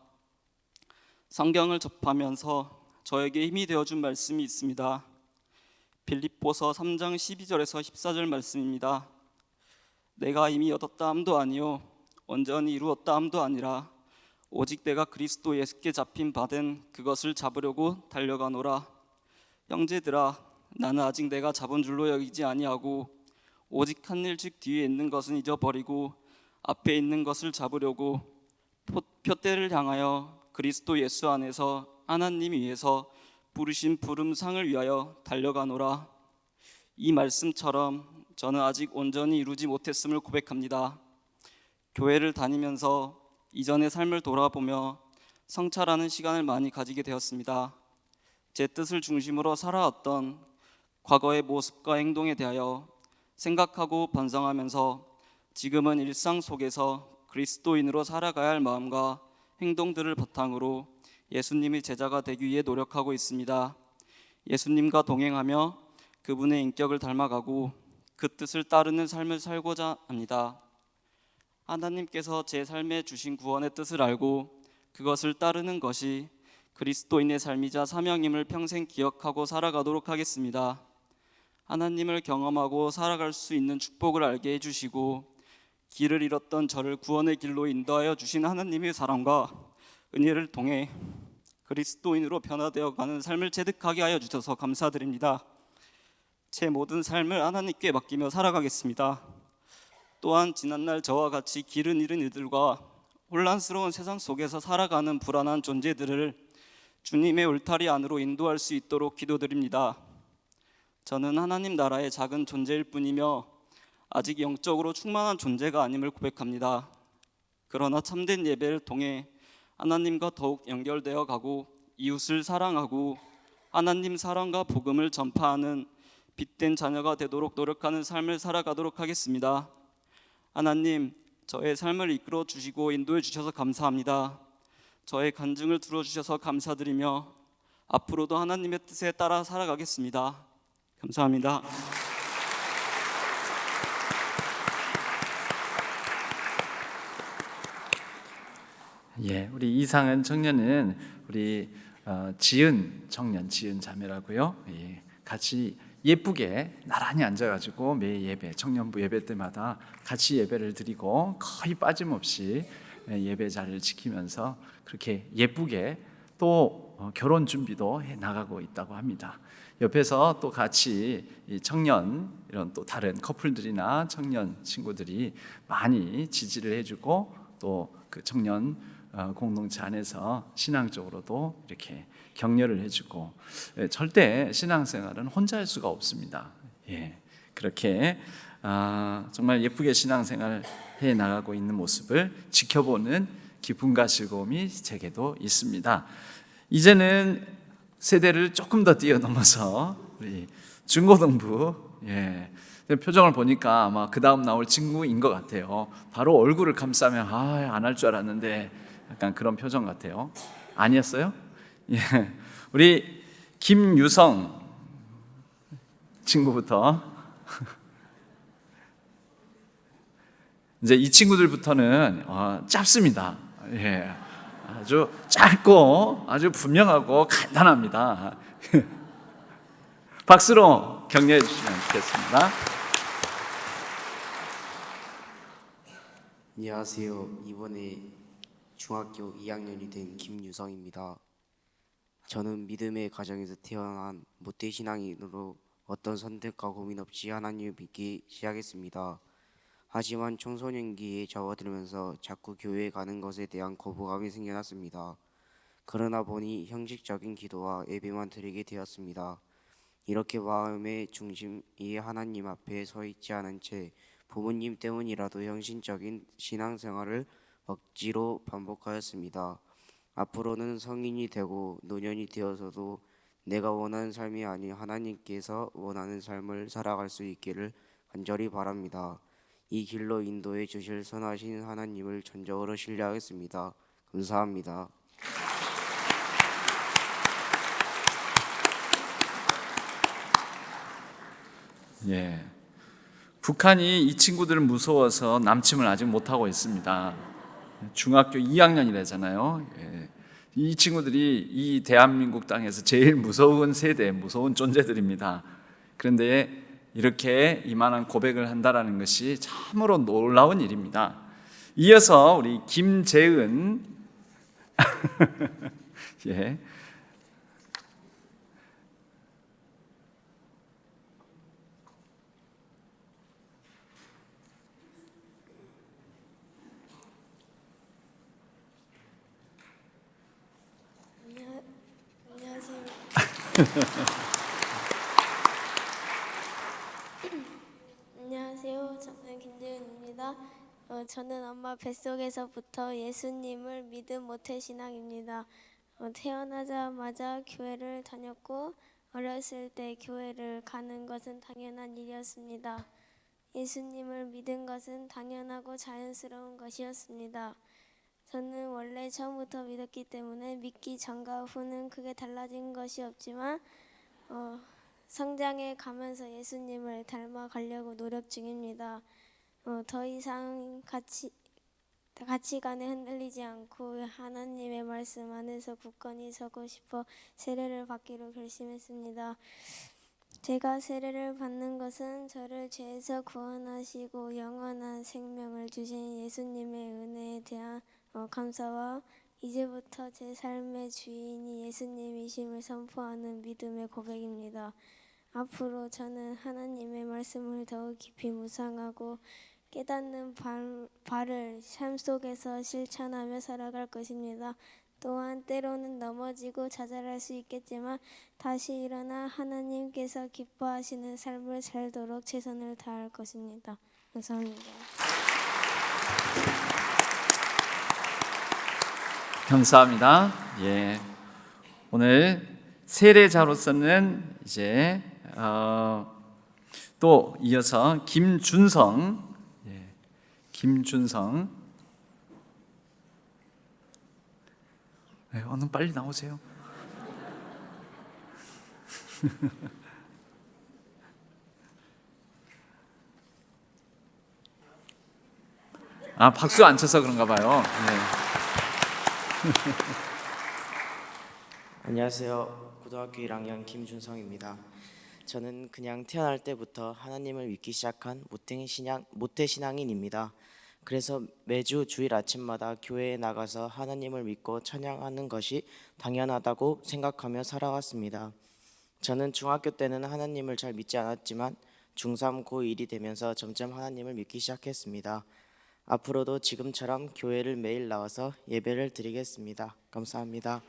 성경을 접하면서 저에게 힘이 되어준 말씀이 있습니다. 빌립보서 3장 12절에서 14절 말씀입니다. 내가 이미 얻었다 함도 아니요 온전히 이루었다 함도 아니라 오직 내가 그리스도 예수께 잡힌 바된 그것을 잡으려고 달려가노라. 형제들아, 나는 아직 내가 잡은 줄로 여기지 아니하고 오직 한 일 즉 뒤에 있는 것은 잊어버리고 앞에 있는 것을 잡으려고 표대를 향하여 그리스도 예수 안에서 하나님 위에서 부르신 부름상을 위하여 달려가노라. 이 말씀처럼 저는 아직 온전히 이루지 못했음을 고백합니다. 교회를 다니면서 이전의 삶을 돌아보며 성찰하는 시간을 많이 가지게 되었습니다. 제 뜻을 중심으로 살아왔던 과거의 모습과 행동에 대하여 생각하고 반성하면서 지금은 일상 속에서 그리스도인으로 살아가야 할 마음과 행동들을 바탕으로 예수님의 제자가 되기 위해 노력하고 있습니다. 예수님과 동행하며 그분의 인격을 닮아가고 그 뜻을 따르는 삶을 살고자 합니다. 하나님께서 제 삶에 주신 구원의 뜻을 알고 그것을 따르는 것이 그리스도인의 삶이자 사명임을 평생 기억하고 살아가도록 하겠습니다. 하나님을 경험하고 살아갈 수 있는 축복을 알게 해주시고 길을 잃었던 저를 구원의 길로 인도하여 주신 하나님의 사랑과 은혜를 통해 그리스도인으로 변화되어 가는 삶을 체득하게 하여 주셔서 감사드립니다. 제 모든 삶을 하나님께 맡기며 살아가겠습니다. 또한 지난날 저와 같이 길을 잃은 이들과 혼란스러운 세상 속에서 살아가는 불안한 존재들을 주님의 울타리 안으로 인도할 수 있도록 기도드립니다. 저는 하나님 나라의 작은 존재일 뿐이며 아직 영적으로 충만한 존재가 아님을 고백합니다. 그러나 참된 예배를 통해 하나님과 더욱 연결되어 가고 이웃을 사랑하고 하나님 사랑과 복음을 전파하는 빛된 자녀가 되도록 노력하는 삶을 살아가도록 하겠습니다. 하나님, 저의 삶을 이끌어 주시고 인도해 주셔서 감사합니다. 저의 간증을 들어주셔서 감사드리며 앞으로도 하나님의 뜻에 따라 살아가겠습니다. 감사합니다. 예, 우리 이상은 청년은 우리 지은 청년, 지은 자매라고요. 예, 같이 예쁘게 나란히 앉아가지고 매 예배, 청년부 예배 때마다 같이 예배를 드리고 거의 빠짐없이 예배 자리를 지키면서 그렇게 예쁘게 또 결혼 준비도 해 나가고 있다고 합니다. 옆에서 또 같이 이 청년 이런 또 다른 커플들이나 청년 친구들이 많이 지지를 해주고 또 그 청년 공동체 안에서 신앙적으로도 이렇게 격려를 해주고 절대 신앙생활은 혼자 할 수가 없습니다. 예, 그렇게 정말 예쁘게 신앙생활을 해 나가고 있는 모습을 지켜보는 기쁨과 즐거움이 제게도 있습니다. 이제는 세대를 조금 더 뛰어넘어서 우리 중고등부 표정을 보니까 아마 그 다음 나올 친구인 것 같아요. 바로 얼굴을 감싸면 안 할 줄 알았는데 약간 그런 표정 같아요. 아니었어요? 예. 우리 김유성 친구부터 이제 이 친구들부터는 짧습니다. 예. 아주 짧고 아주 분명하고 간단합니다. 박수로 격려해 주시면 좋겠습니다. 안녕하세요. 이번에 중학교 2학년이 된 김유성입니다. 저는 믿음의 가정에서 태어난 모태신앙인으로 어떤 선택과 고민 없이 하나님을 믿기 시작했습니다. 하지만 청소년기에 접어들면서 자꾸 교회에 가는 것에 대한 거부감이 생겨났습니다. 그러나 보니 형식적인 기도와 예배만 드리게 되었습니다. 이렇게 마음의 중심이 하나님 앞에 서 있지 않은 채 부모님 때문이라도 형식적인 신앙생활을 억지로 반복하였습니다. 앞으로는 성인이 되고 노년이 되어서도 내가 원하는 삶이 아닌 하나님께서 원하는 삶을 살아갈 수 있기를 간절히 바랍니다. 이 길로 인도해 주실 선하신 하나님을 전적으로 신뢰하겠습니다. 감사합니다. 예. 북한이 이 친구들을 무서워서 남침을 아직 못하고 있습니다. 중학교 2학년이라잖아요. 예. 이 친구들이 이 대한민국 땅에서 제일 무서운 세대, 무서운 존재들입니다. 그런데 이렇게 이만한 고백을 한다라는 것이 참으로 놀라운 일입니다. 이어서 우리 김재은 예. 안녕하세요. 안녕하세요. 저는 김재은입니다. 저는 엄마 뱃속에서부터 예수님을 믿은 모태신앙입니다. 태어나자마자 교회를 다녔고 어렸을 때 교회를 가는 것은 당연한 일이었습니다. 예수님을 믿은 것은 당연하고 자연스러운 것이었습니다. 저는 원래 처음부터 믿었기 때문에 믿기 전과 후는 크게 달라진 것이 없지만 성장해 가면서 예수님을 닮아가려고 노력 중입니다. 더 이상 가치관에 흔들리지 않고 하나님의 말씀 안에서 굳건히 서고 싶어 세례를 받기로 결심했습니다. 제가 세례를 받는 것은 저를 죄에서 구원하시고 영원한 생명을 주신 예수님의 은혜에 대한 감사와 이제부터 제 삶의 주인이 예수님이심을 선포하는 믿음의 고백입니다. 앞으로 저는 하나님의 말씀을 더욱 깊이 묵상하고 깨닫는 바를 삶 속에서 실천하며 살아갈 것입니다. 또한 때로는 넘어지고 좌절할 수 있겠지만 다시 일어나 하나님께서 기뻐하시는 삶을 살도록 최선을 다할 것입니다. 감사합니다. 감사합니다. 예. 오늘 세례자로서는 이제 또 이어서 김준성, 예. 김준성, 네, 얼른 빨리 나오세요. 아, 박수 안 쳐서 그런가 봐요. 네. 안녕하세요. 고등학교 1학년 김준성입니다. 저는 그냥 태어날 때부터 하나님을 믿기 시작한 모태신앙인입니다. 그래서 매주 주일 아침마다 교회에 나가서 하나님을 믿고 찬양하는 것이 당연하다고 생각하며 살아왔습니다. 저는 중학교 때는 하나님을 잘 믿지 않았지만 중3, 고1이 되면서 점점 하나님을 믿기 시작했습니다. 앞으로도 지금처럼 교회를 매일 나와서 예배를 드리겠습니다. 감사합니다.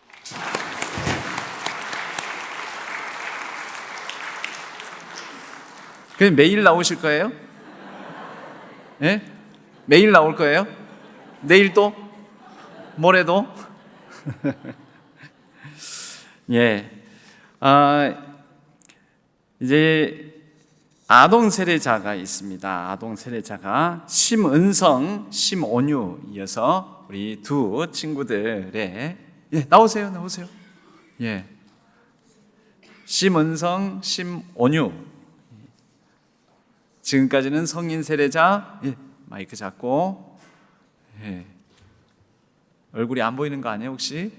그럼 매일 나오실 거예요? 예? 매일 나올 거예요? 내일도? 모레도? 예. 이제 아동 세례자가 있습니다. 아동 세례자가 심은성, 심온유 이어서 우리 두 친구들의 예, 나오세요. 예. 심은성, 심온유. 지금까지는 성인 세례자. 예, 마이크 잡고. 예. 얼굴이 안 보이는 거 아니에요, 혹시?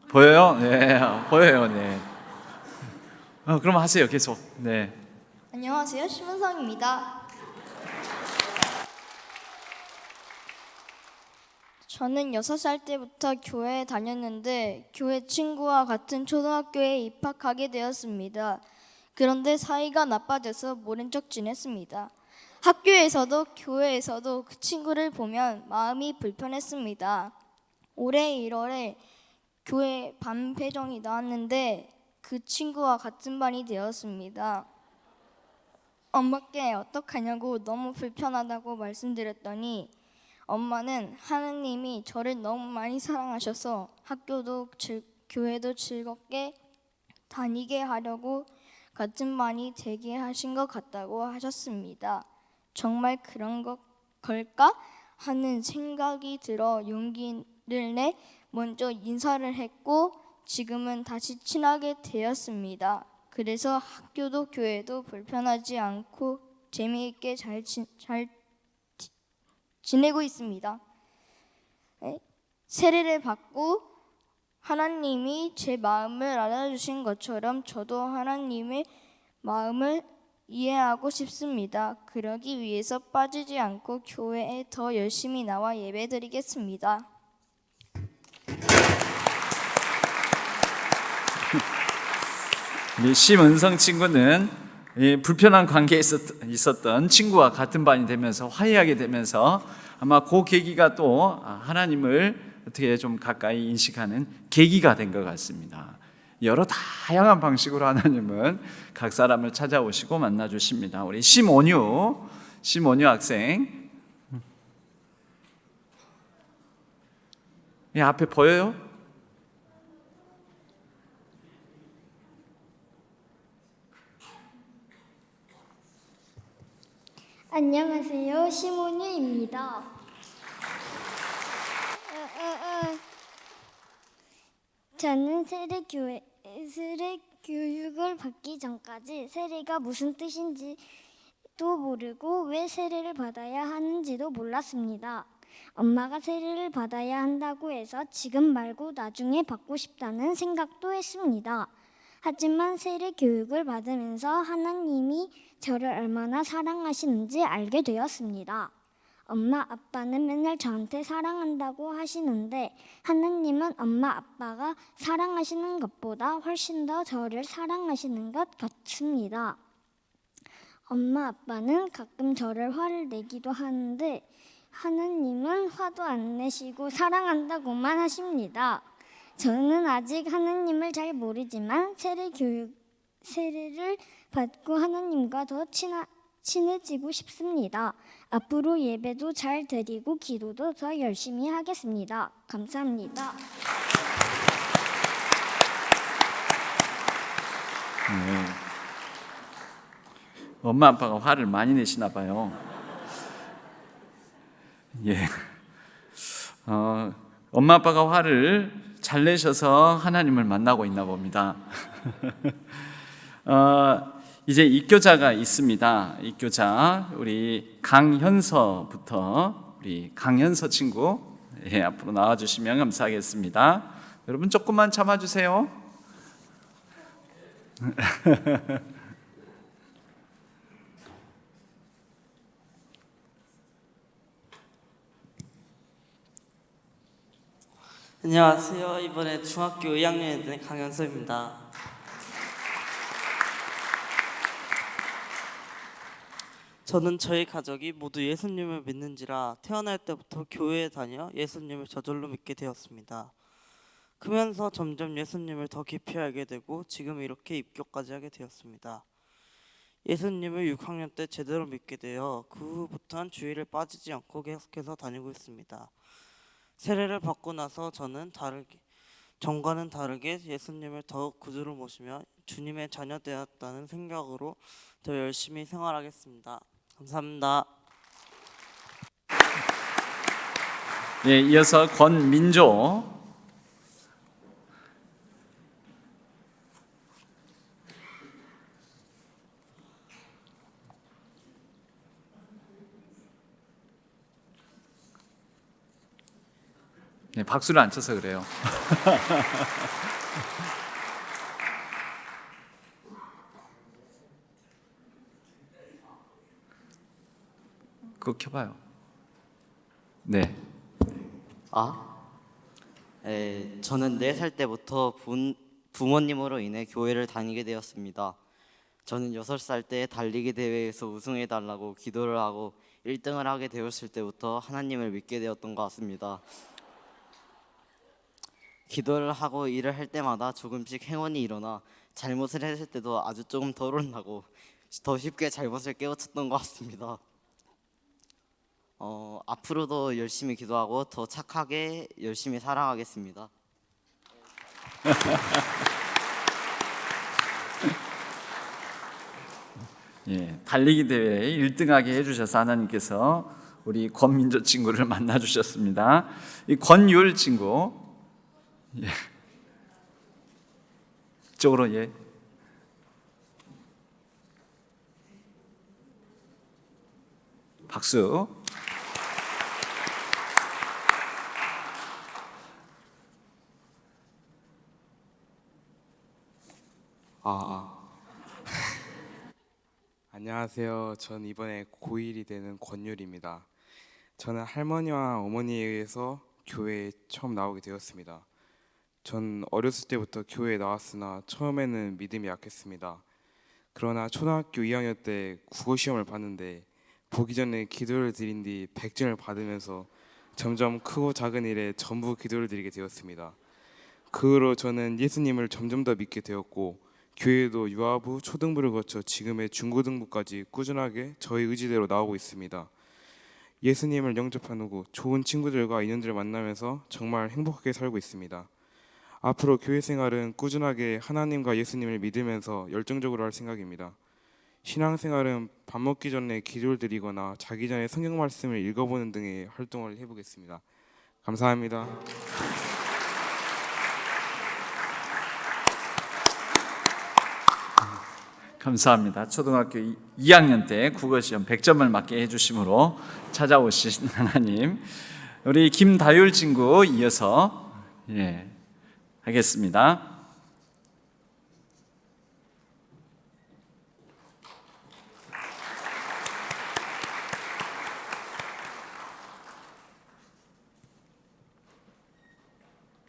보여요? 네, 보여요. 네. 그럼 하세요, 계속. 네. 안녕하세요. 심은성입니다. 저는 6살 때부터 교회에 다녔는데 교회 친구와 같은 초등학교에 입학하게 되었습니다. 그런데 사이가 나빠져서 모른 척 지냈습니다. 학교에서도 교회에서도 그 친구를 보면 마음이 불편했습니다. 올해 1월에 교회 반배정이 나왔는데 그 친구와 같은 반이 되었습니다. 엄마께 어떡하냐고 너무 불편하다고 말씀드렸더니 엄마는 하나님이 저를 너무 많이 사랑하셔서 교회도 즐겁게 다니게 하려고 같은 반이 되게 하신 것 같다고 하셨습니다. 정말 그런 걸까 하는 생각이 들어 용기를 내 먼저 인사를 했고 지금은 다시 친하게 되었습니다. 그래서 학교도 교회도 불편하지 않고 재미있게 잘 지내고 있습니다. 세례를 받고 하나님이 제 마음을 알아주신 것처럼 저도 하나님의 마음을 이해하고 싶습니다. 그러기 위해서 빠지지 않고 교회에 더 열심히 나와 예배드리겠습니다. 우리 심은성 친구는 불편한 관계에 있었던 친구와 같은 반이 되면서 화해하게 되면서 아마 그 계기가 또 하나님을 어떻게 좀 가까이 인식하는 계기가 된 것 같습니다. 여러 다양한 방식으로 하나님은 각 사람을 찾아오시고 만나주십니다. 우리 심온유 학생, 앞에 보여요? 안녕하세요. 심온유입니다. 저는 세례 교육을 받기 전까지 세례가 무슨 뜻인지도 모르고 왜 세례를 받아야 하는지도 몰랐습니다. 엄마가 세례를 받아야 한다고 해서 지금 말고 나중에 받고 싶다는 생각도 했습니다. 하지만 세례 교육을 받으면서 하나님이 저를 얼마나 사랑하시는지 알게 되었습니다. 엄마, 아빠는 맨날 저한테 사랑한다고 하시는데 하나님은 엄마, 아빠가 사랑하시는 것보다 훨씬 더 저를 사랑하시는 것 같습니다. 엄마, 아빠는 가끔 저를 화를 내기도 하는데 하나님은 화도 안 내시고 사랑한다고만 하십니다. 저는 아직 하나님을 잘 모르지만 세례를 받고 하나님과 더 친해지고 싶습니다. 앞으로 예배도 잘 드리고 기도도 더 열심히 하겠습니다. 감사합니다. 네. 엄마 아빠가 화를 많이 내시나 봐요. 예. 엄마 아빠가 화를 잘 내셔서 하나님을 만나고 있나 봅니다. 이제 입교자가 있습니다. 입교자 우리 강현서부터 우리 강현서 친구 앞으로 나와주시면 감사하겠습니다. 여러분 조금만 참아주세요. 안녕하세요. 이번에 중학교 2학년에 된 강현서입니다. 저는 저희 가족이 모두 예수님을 믿는지라 태어날 때부터 교회에 다녀 예수님을 저절로 믿게 되었습니다. 크면서 점점 예수님을 더 깊이 알게 되고 지금 이렇게 입교까지 하게 되었습니다. 예수님을 6학년 때 제대로 믿게 되어 그 후부터는 주일에 빠지지 않고 계속해서 다니고 있습니다. 세례를 받고 나서 저는 전과는 다르게 예수님을 더욱 구주로 모시며 주님의 자녀 되었다는 생각으로 더 열심히 생활하겠습니다. 감사합니다. 예, 이어서 권민조. 네, 박수를 안 쳐서 그래요. 그거 켜봐요. 네. 저는 4살 때부터 부모님으로 인해 교회를 다니게 되었습니다. 저는 6살 때 달리기 대회에서 우승해달라고 기도를 하고 1등을 하게 되었을 때부터 하나님을 믿게 되었던 것 같습니다. 기도를 하고 일을 할 때마다 조금씩 행운이 일어나 잘못을 했을 때도 아주 조금 덜 혼나고 더 쉽게 잘못을 깨우쳤던 것 같습니다. 앞으로도 열심히 기도하고 더 착하게 열심히 살아가겠습니다. 예, 달리기 대회에 1등하게 해주셔서 하나님께서 우리 권민조 친구를 만나 주셨습니다. 이 권율 친구, 예. 이쪽으로 예. 박수. 안녕하세요. 전 이번에 고1이 되는 권율입니다. 저는 할머니와 어머니에 의해서 교회에 처음 나오게 되었습니다. 전 어렸을 때부터 교회에 나왔으나 처음에는 믿음이 약했습니다. 그러나 초등학교 2학년 때 국어 시험을 봤는데 보기 전에 기도를 드린 뒤 100점을 받으면서 점점 크고 작은 일에 전부 기도를 드리게 되었습니다. 그 후로 저는 예수님을 점점 더 믿게 되었고 교회도 유아부, 초등부를 거쳐 지금의 중고등부까지 꾸준하게 저의 의지대로 나오고 있습니다. 예수님을 영접한 후 좋은 친구들과 인연들을 만나면서 정말 행복하게 살고 있습니다. 앞으로 교회 생활은 꾸준하게 하나님과 예수님을 믿으면서 열정적으로 할 생각입니다. 신앙생활은 밥 먹기 전에 기도를 드리거나 자기 전에 성경 말씀을 읽어보는 등의 활동을 해보겠습니다. 감사합니다. 감사합니다. 초등학교 2학년 때 국어시험 100점을 맞게 해주심으로 찾아오신 하나님, 우리 김다율 친구 이어서 하겠습니다.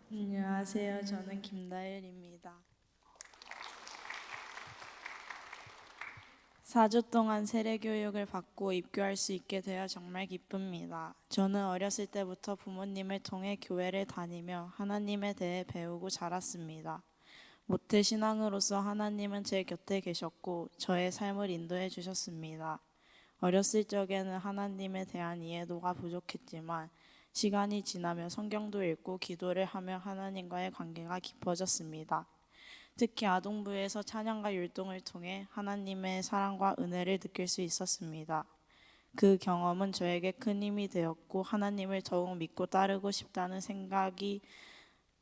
안녕하세요. 저는 김다율입니다. 4주 동안 세례 교육을 받고 입교할 수 있게 되어 정말 기쁩니다. 저는 어렸을 때부터 부모님을 통해 교회를 다니며 하나님에 대해 배우고 자랐습니다. 모태 신앙으로서 하나님은 제 곁에 계셨고 저의 삶을 인도해 주셨습니다. 어렸을 적에는 하나님에 대한 이해도가 부족했지만 시간이 지나며 성경도 읽고 기도를 하며 하나님과의 관계가 깊어졌습니다. 특히 아동부에서 찬양과 율동을 통해 하나님의 사랑과 은혜를 느낄 수 있었습니다. 그 경험은 저에게 큰 힘이 되었고 하나님을 더욱 믿고 따르고 싶다는 생각이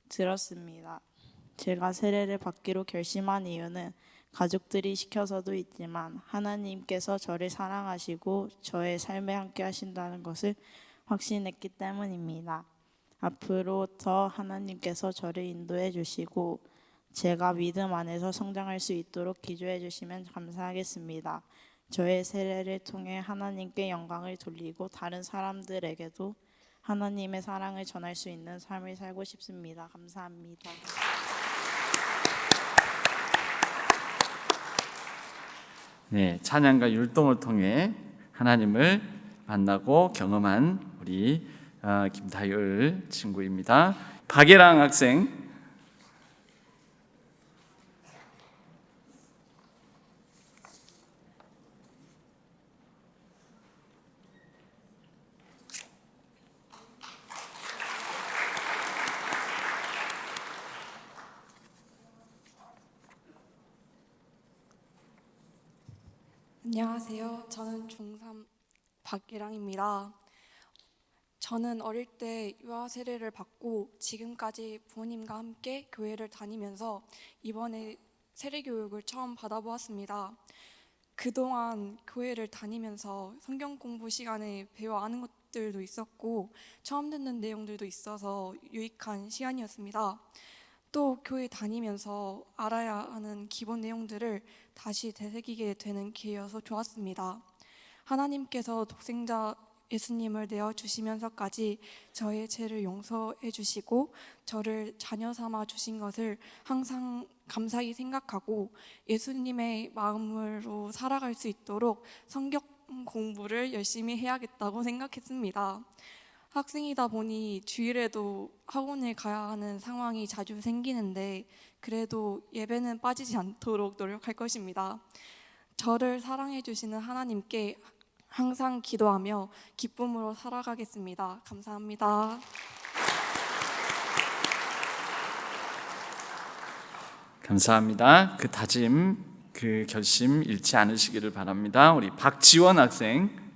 들었습니다. 제가 세례를 받기로 결심한 이유는 가족들이 시켜서도 있지만 하나님께서 저를 사랑하시고 저의 삶에 함께 하신다는 것을 확신했기 때문입니다. 앞으로 더 하나님께서 저를 인도해 주시고 제가 믿음 안에서 성장할 수 있도록 기도해 주시면 감사하겠습니다. 저의 세례를 통해 하나님께 영광을 돌리고 다른 사람들에게도 하나님의 사랑을 전할 수 있는 삶을 살고 싶습니다. 감사합니다. 네, 찬양과 율동을 통해 하나님을 만나고 경험한 우리 김다율 친구입니다. 박예랑 학생. 안녕하세요. 저는 중3 박예랑입니다. 저는 어릴 때 유아 세례를 받고 지금까지 부모님과 함께 교회를 다니면서 이번에 세례 교육을 처음 받아보았습니다. 그동안 교회를 다니면서 성경 공부 시간에 배워 아는 것들도 있었고 처음 듣는 내용들도 있어서 유익한 시간이었습니다. 또 교회 다니면서 알아야 하는 기본 내용들을 다시 되새기게 되는 기회여서 좋았습니다. 하나님께서 독생자 예수님을 내어주시면서까지 저의 죄를 용서해 주시고 저를 자녀 삼아 주신 것을 항상 감사히 생각하고 예수님의 마음으로 살아갈 수 있도록 성경 공부를 열심히 해야겠다고 생각했습니다. 학생이다 보니 주일에도 학원에 가야 하는 상황이 자주 생기는데 그래도 예배는 빠지지 않도록 노력할 것입니다. 저를 사랑해 주시는 하나님께 항상 기도하며 기쁨으로 살아가겠습니다. 감사합니다. 감사합니다. 그 다짐, 그 결심 잃지 않으시기를 바랍니다. 우리 박지원 학생.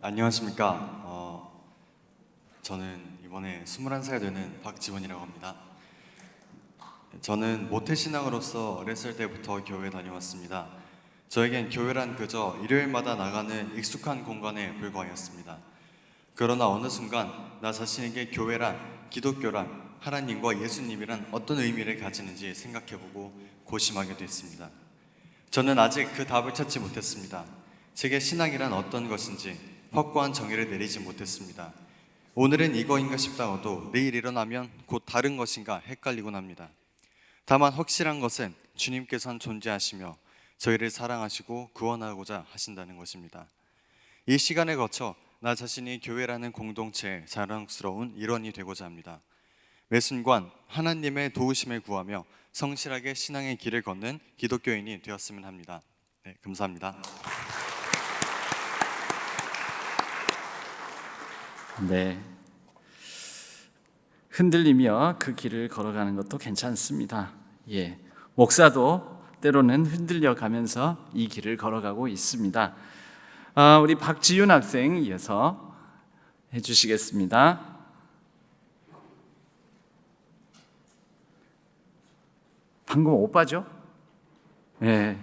안녕하십니까. 저는 이번에 21살 되는 박지원이라고 합니다. 저는 모태신앙으로서 어렸을 때부터 교회 다녀왔습니다. 저에겐 교회란 그저 일요일마다 나가는 익숙한 공간에 불과하였습니다. 그러나 어느 순간 나 자신에게 교회란, 기독교란, 하나님과 예수님이란 어떤 의미를 가지는지 생각해보고 고심하게 됐습니다. 저는 아직 그 답을 찾지 못했습니다. 제게 신앙이란 어떤 것인지 확고한 정의를 내리지 못했습니다. 오늘은 이거인가 싶다가도 내일 일어나면 곧 다른 것인가 헷갈리곤 합니다. 다만 확실한 것은 주님께서는 존재하시며 저희를 사랑하시고 구원하고자 하신다는 것입니다. 이 시간을 거쳐 나 자신이 교회라는 공동체의 자랑스러운 일원이 되고자 합니다. 매 순간 하나님의 도우심을 구하며 성실하게 신앙의 길을 걷는 기독교인이 되었으면 합니다. 네, 감사합니다. 네. 흔들리며 그 길을 걸어가는 것도 괜찮습니다. 예. 목사도 때로는 흔들려 가면서 이 길을 걸어가고 있습니다. 우리 박지윤 학생 이어서 해주시겠습니다. 방금 오빠죠? 예.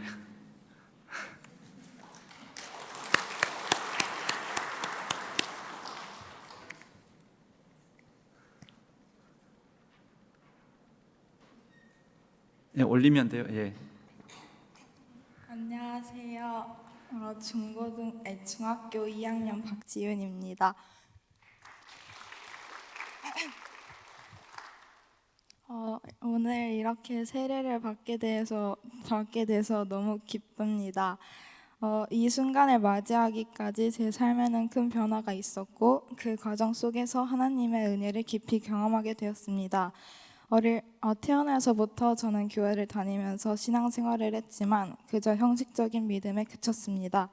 예, 올리면 돼요. 예. 안녕하세요. 중학교 2학년 박지윤입니다. 오늘 이렇게 세례를 받게 돼서 너무 기쁩니다. 이 순간을 맞이하기까지 제 삶에는 큰 변화가 있었고 그 과정 속에서 하나님의 은혜를 깊이 경험하게 되었습니다. 태어나서부터 저는 교회를 다니면서 신앙생활을 했지만 그저 형식적인 믿음에 그쳤습니다.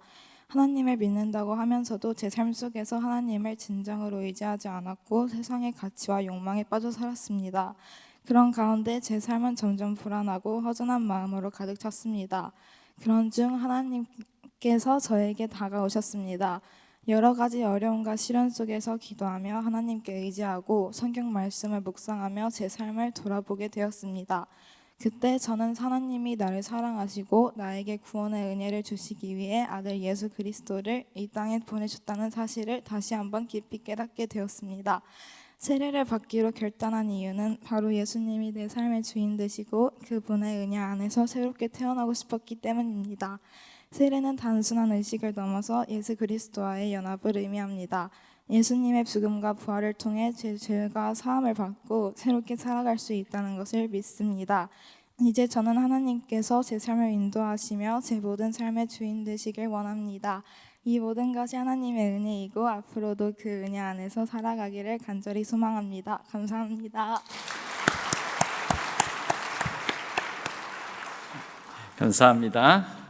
하나님을 믿는다고 하면서도 제 삶 속에서 하나님을 진정으로 의지하지 않았고 세상의 가치와 욕망에 빠져 살았습니다. 그런 가운데 제 삶은 점점 불안하고 허전한 마음으로 가득 찼습니다. 그런 중 하나님께서 저에게 다가오셨습니다. 여러 가지 어려움과 시련 속에서 기도하며 하나님께 의지하고 성경 말씀을 묵상하며 제 삶을 돌아보게 되었습니다. 그때 저는 하나님이 나를 사랑하시고 나에게 구원의 은혜를 주시기 위해 아들 예수 그리스도를 이 땅에 보내셨다는 사실을 다시 한번 깊이 깨닫게 되었습니다. 세례를 받기로 결단한 이유는 바로 예수님이 내 삶의 주인 되시고 그분의 은혜 안에서 새롭게 태어나고 싶었기 때문입니다. 세례는 단순한 의식을 넘어서 예수 그리스도와의 연합을 의미합니다. 예수님의 죽음과 부활을 통해 제 죄가 사함을 받고 새롭게 살아갈 수 있다는 것을 믿습니다. 이제 저는 하나님께서 제 삶을 인도하시며 제 모든 삶의 주인 되시길 원합니다. 이 모든 것이 하나님의 은혜이고 앞으로도 그 은혜 안에서 살아가기를 간절히 소망합니다. 감사합니다. 감사합니다.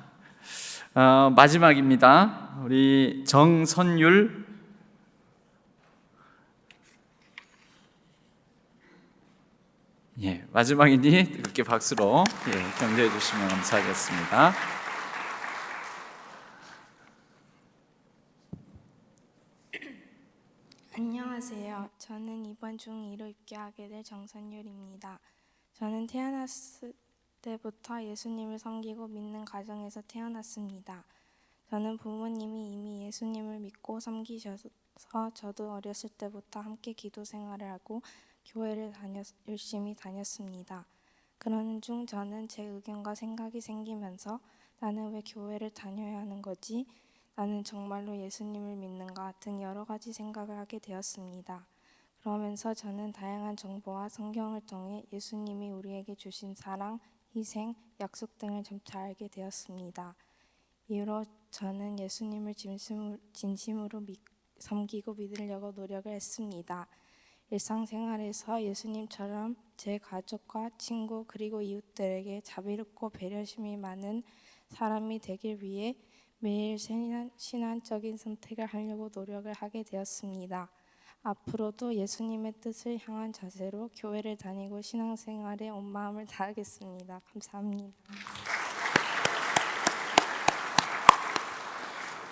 마지막입니다. 우리 정선율. 예, 마지막이니 그렇게 박수로 격려해 주시면 감사하겠습니다. 안녕하세요. 저는 이번 중2로 입교하게 될 정선율입니다. 저는 태어났을 때부터 예수님을 섬기고 믿는 가정에서 태어났습니다. 저는 부모님이 이미 예수님을 믿고 섬기셔서 저도 어렸을 때부터 함께 기도 생활을 하고 교회를 열심히 다녔습니다. 그러는 중 저는 제 의견과 생각이 생기면서 나는 왜 교회를 다녀야 하는 거지? 나는 정말로 예수님을 믿는가? 등 여러 가지 생각을 하게 되었습니다. 그러면서 저는 다양한 정보와 성경을 통해 예수님이 우리에게 주신 사랑, 희생, 약속 등을 점차 알게 되었습니다. 이후로 저는 예수님을 진심으로 섬기고 믿으려고 노력을 했습니다. 일상생활에서 예수님처럼 제 가족과 친구 그리고 이웃들에게 자비롭고 배려심이 많은 사람이 되길 위해 매일 신앙적인 선택을 하려고 노력을 하게 되었습니다. 앞으로도 예수님의 뜻을 향한 자세로 교회를 다니고 신앙생활에 온 마음을 다하겠습니다. 감사합니다.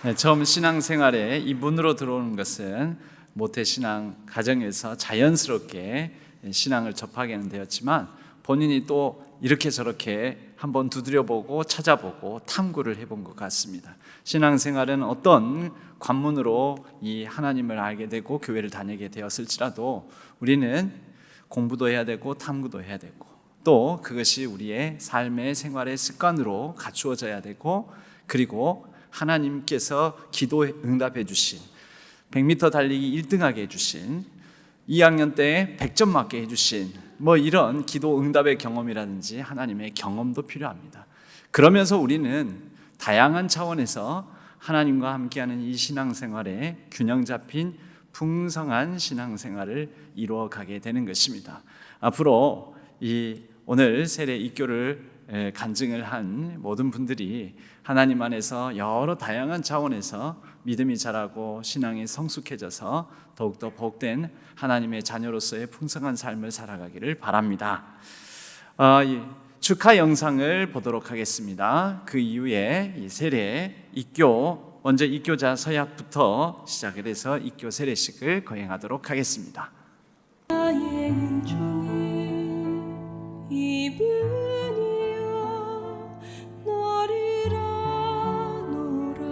네, 처음 신앙생활에 이 문으로 들어오는 것은 모태신앙 가정에서 자연스럽게 신앙을 접하게는 되었지만 본인이 또 이렇게 저렇게 한번 두드려보고 찾아보고 탐구를 해본 것 같습니다. 신앙생활은 어떤 관문으로 이 하나님을 알게 되고 교회를 다니게 되었을지라도 우리는 공부도 해야 되고 탐구도 해야 되고 또 그것이 우리의 삶의 생활의 습관으로 갖추어져야 되고 그리고 하나님께서 기도에 응답해 주신 100m 달리기 1등하게 해주신 2학년 때 100점 맞게 해주신 이런 기도 응답의 경험이라든지 하나님의 경험도 필요합니다. 그러면서 우리는 다양한 차원에서 하나님과 함께하는 이 신앙생활에 균형 잡힌 풍성한 신앙생활을 이루어가게 되는 것입니다. 앞으로 오늘 세례 입교를 간증을 한 모든 분들이 하나님 안에서 여러 다양한 차원에서 믿음이 자라고 신앙이 성숙해져서 더욱더 복된 하나님의 자녀로서의 풍성한 삶을 살아가기를 바랍니다. 축하 영상을 보도록 하겠습니다. 그 이후에 이 세례 입교, 먼저 입교자 서약부터 시작을 해서 입교 세례식을 거행하도록 하겠습니다. 나의 은총이 이분이여 너리라 노라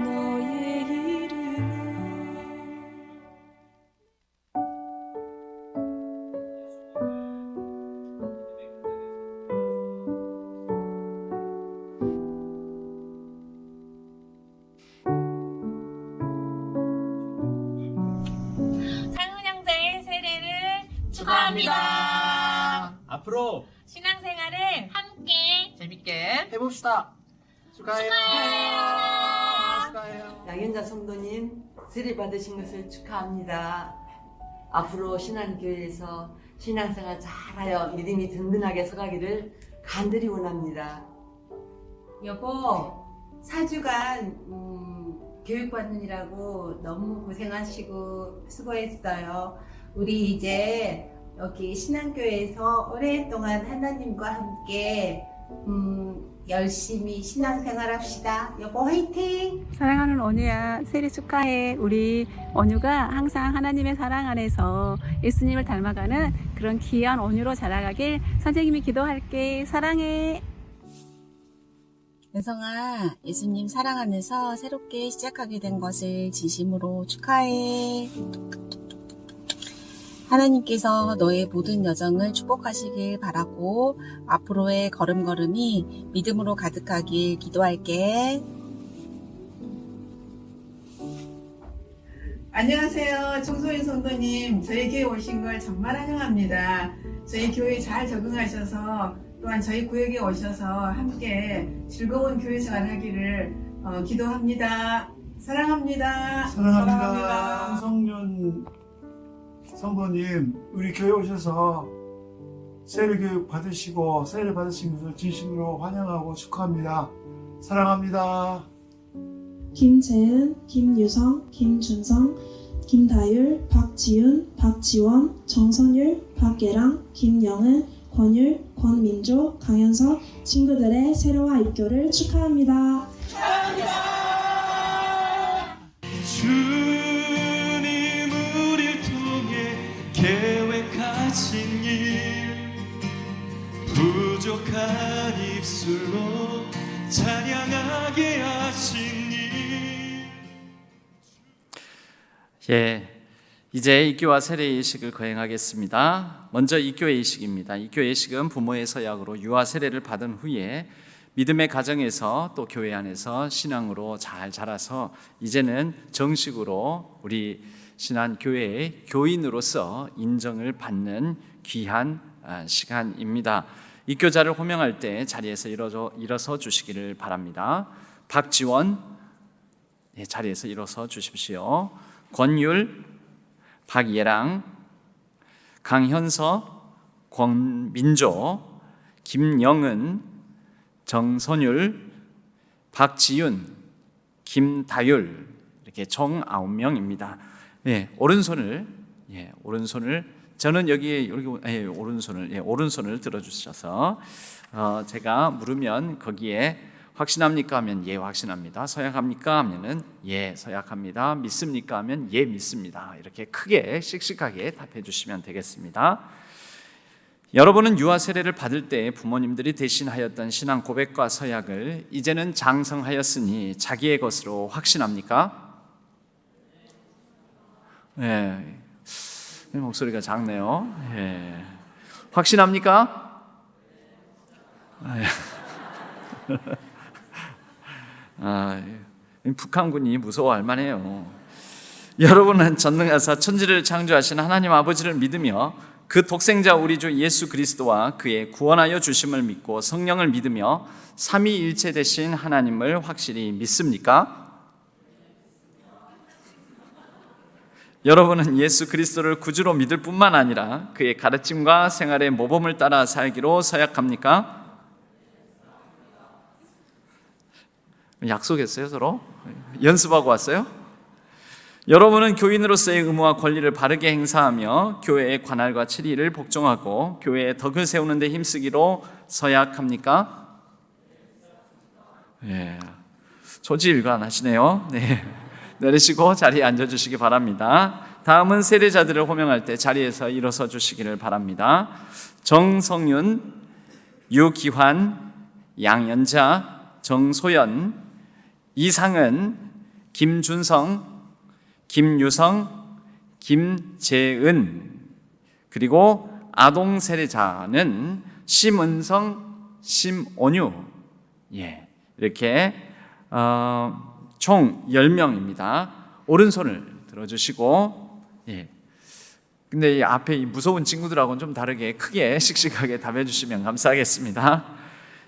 너의 이름은 축하합니다. 앞으로 신앙생활을 함께 재밌게 해봅시다. 축하해요. 축하해요. 양현자 성도님 세례 받으신 것을 축하합니다. 앞으로 신앙교회에서 신앙생활 잘하여 믿음이 든든하게 서가기를 간절히 원합니다. 여보, 4주간 교육받느라고 너무 고생하시고 수고했어요. 우리 이제 여기 신앙교회에서 오랫동안 하나님과 함께 열심히 신앙생활합시다. 여보 화이팅! 사랑하는 원우야, 세례 축하해. 우리 원우가 항상 하나님의 사랑 안에서 예수님을 닮아가는 그런 귀한 원우로 자라가길 선생님이 기도할게. 사랑해. 은성아, 예수님 사랑 안에서 새롭게 시작하게 된 것을 진심으로 축하해. 하나님께서 너의 모든 여정을 축복하시길 바라고 앞으로의 걸음걸음이 믿음으로 가득하길 기도할게. 안녕하세요. 정소희 성도님, 저희 교회 오신 걸 정말 환영합니다. 저희 교회에 잘 적응하셔서 또한 저희 구역에 오셔서 함께 즐거운 교회 생활 하기를 기도합니다. 사랑합니다. 사랑합니다. 성년 성도님, 우리 교회 오셔서 세례 교육 받으시고 세례 받으신 것을 진심으로 환영하고 축하합니다. 사랑합니다. 김재은, 김유성, 김준성, 김다율, 박지윤, 박지원, 정선율, 박예랑, 김영은, 권율, 권민조, 강현석 친구들의 세례와 입교를 축하합니다. 축하합니다. 주님 우리를 통해 계획하신 일 부족한 입술로 찬양하게 하신 일. 이제 입교와 세례 예식을 거행하겠습니다. 먼저 입교 예식입니다. 입교 예식은 부모의 서약으로 유아 세례를 받은 후에 믿음의 가정에서 또 교회 안에서 신앙으로 잘 자라서 이제는 정식으로 우리 신한교회의 교인으로서 인정을 받는 귀한 시간입니다. 입교자를 호명할 때 자리에서 일어서 주시기를 바랍니다. 박지원, 자리에서 일어서 주십시오. 권율, 박예랑, 강현서, 권민조, 김영은, 정선율, 박지윤, 김다율, 이렇게 총 9명입니다. 오른손을 저는 여기 오른손을 들어주셔서 제가 물으면 거기에 확신합니까 하면 예 확신합니다. 서약합니까 하면은 예 서약합니다. 믿습니까 하면 예 믿습니다. 이렇게 크게 씩씩하게 답해 주시면 되겠습니다. 여러분은 유아 세례를 받을 때 부모님들이 대신하였던 신앙 고백과 서약을 이제는 장성하였으니 자기의 것으로 확신합니까? 네. 목소리가 작네요. 예. 확신합니까? 북한군이 무서워할 만해요. 여러분은 전능하사 천지를 창조하신 하나님 아버지를 믿으며 그 독생자 우리 주 예수 그리스도와 그의 구원하여 주심을 믿고 성령을 믿으며 삼위일체 되신 하나님을 확실히 믿습니까? 여러분은 예수 그리스도를 구주로 믿을 뿐만 아니라 그의 가르침과 생활의 모범을 따라 살기로 서약합니까? 약속했어요 서로? 연습하고 왔어요? 여러분은 교인으로서의 의무와 권리를 바르게 행사하며 교회의 관할과 치리를 복종하고 교회의 덕을 세우는 데 힘쓰기로 서약합니까? 조지일관하시네요. 내리시고 자리에 앉아주시기 바랍니다. 다음은 세례자들을 호명할 때 자리에서 일어서 주시기를 바랍니다. 정성윤, 유기환, 양연자, 정소연, 이상은, 김준성, 김유성, 김재은, 그리고 아동 세례자는 심은성, 심온유, 이렇게 총 10명입니다. 오른손을 들어주시고, 근데 이 앞에 이 무서운 친구들하고는 좀 다르게 크게 씩씩하게 답해 주시면 감사하겠습니다.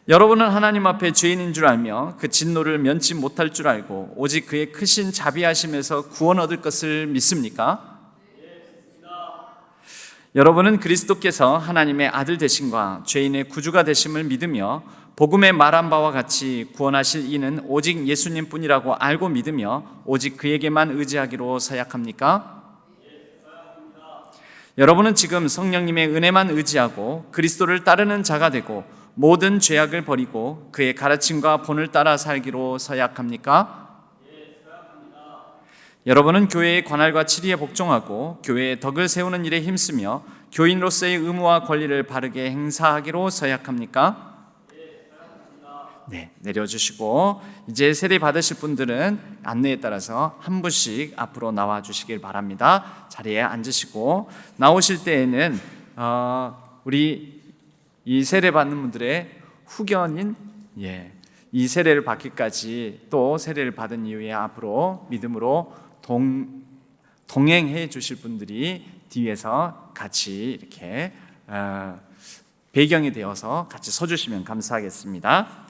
여러분은 하나님 앞에 죄인인 줄 알며 그 진노를 면치 못할 줄 알고 오직 그의 크신 자비하심에서 구원 얻을 것을 믿습니까? 여러분은 그리스도께서 하나님의 아들 되심과 죄인의 구주가 되심을 믿으며 복음에 말한 바와 같이 구원하실 이는 오직 예수님 뿐이라고 알고 믿으며 오직 그에게만 의지하기로 서약합니까? 여러분은 지금 성령님의 은혜만 의지하고 그리스도를 따르는 자가 되고 모든 죄악을 버리고 그의 가르침과 본을 따라 살기로 서약합니까? 여러분은 교회의 관할과 치리에 복종하고 교회의 덕을 세우는 일에 힘쓰며 교인으로서의 의무와 권리를 바르게 행사하기로 서약합니까? 내려주시고 이제 세례 받으실 분들은 안내에 따라서 한 분씩 앞으로 나와 주시길 바랍니다. 자리에 앉으시고 나오실 때에는 우리 이 세례 받는 분들의 후견인 이 세례를 받기까지 또 세례를 받은 이후에 앞으로 믿음으로 동행해 주실 분들이 뒤에서 같이 이렇게 배경이 되어서 같이 서주시면 감사하겠습니다.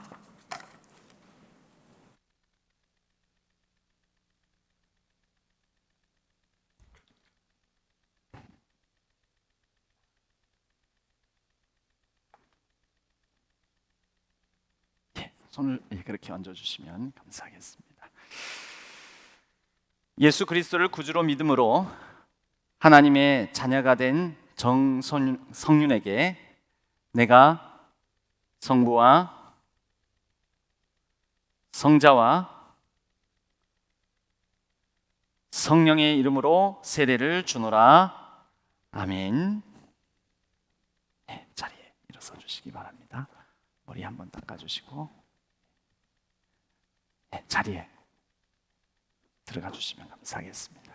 손을 그렇게 얹어주시면 감사하겠습니다. 예수 그리스도를 구주로 믿음으로 하나님의 자녀가 된 정성윤에게 내가 성부와 성자와 성령의 이름으로 세례를 주노라. 아멘. 자리에 일어서 주시기 바랍니다. 머리 한번 닦아주시고 자리에 들어가 주시면 감사하겠습니다.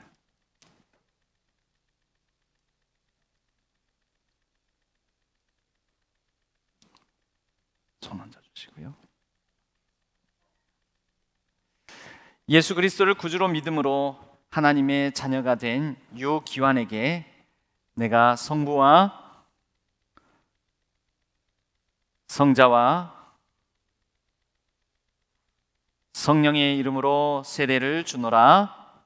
손 얹어 주시고요. 예수 그리스도를 구주로 믿음으로 하나님의 자녀가 된 유기환에게 내가 성부와 성자와 성령의 이름으로 세례를 주노라.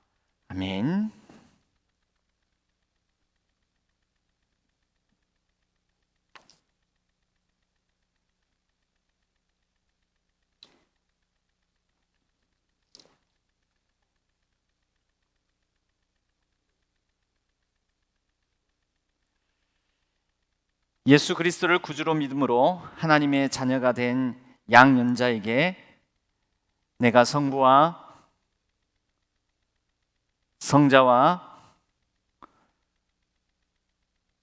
아멘. 예수 그리스도를 구주로 믿음으로 하나님의 자녀가 된 양연자에게 내가 성부와 성자와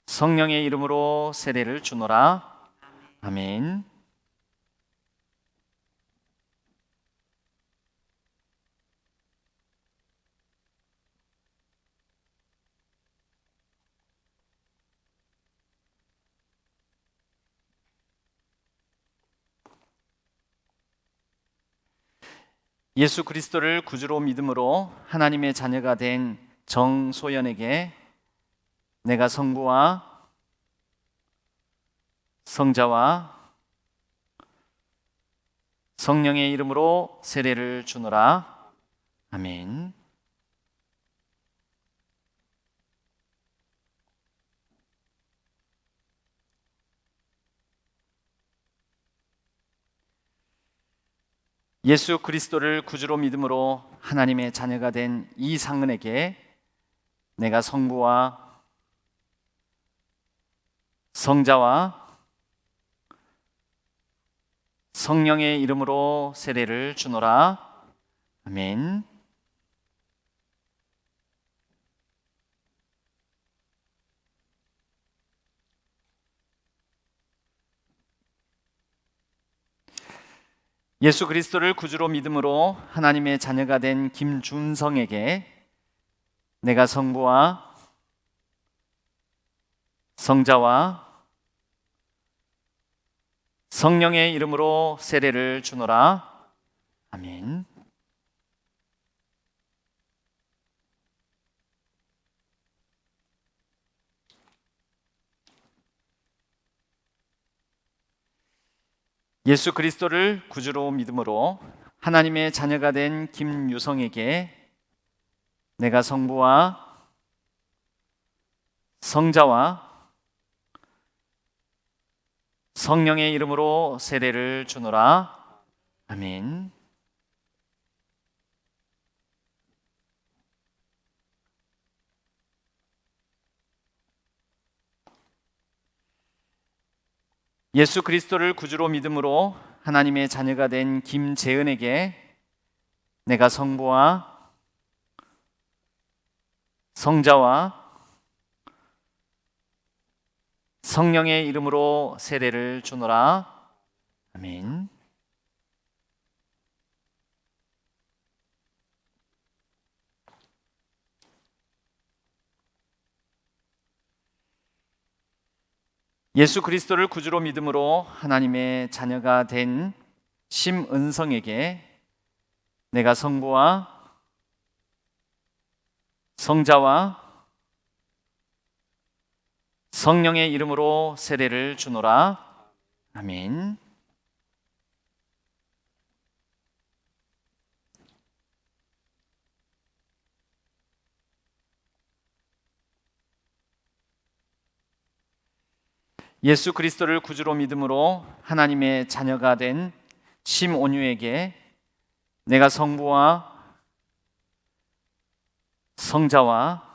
성령의 이름으로 세례를 주노라. 아멘. 예수 그리스도를 구주로 믿음으로 하나님의 자녀가 된 정소연에게 내가 성부와 성자와 성령의 이름으로 세례를 주노라. 아멘. 예수 그리스도를 구주로 믿음으로 하나님의 자녀가 된 이상은에게 내가 성부와 성자와 성령의 이름으로 세례를 주노라. 아멘. 예수 그리스도를 구주로 믿음으로 하나님의 자녀가 된 김준성에게 내가 성부와 성자와 성령의 이름으로 세례를 주노라. 아멘. 예수 그리스도를 구주로 믿음으로 하나님의 자녀가 된 김유성에게 내가 성부와 성자와 성령의 이름으로 세례를 주노라. 아멘. 예수 그리스도를 구주로 믿음으로 하나님의 자녀가 된 김재은에게 내가 성부와 성자와 성령의 이름으로 세례를 주노라. 아멘. 예수 그리스도를 구주로 믿음으로 하나님의 자녀가 된 심은성에게 내가 성부와 성자와 성령의 이름으로 세례를 주노라. 아멘. 예수 그리스도를 구주로 믿음으로 하나님의 자녀가 된 심온유에게 내가 성부와 성자와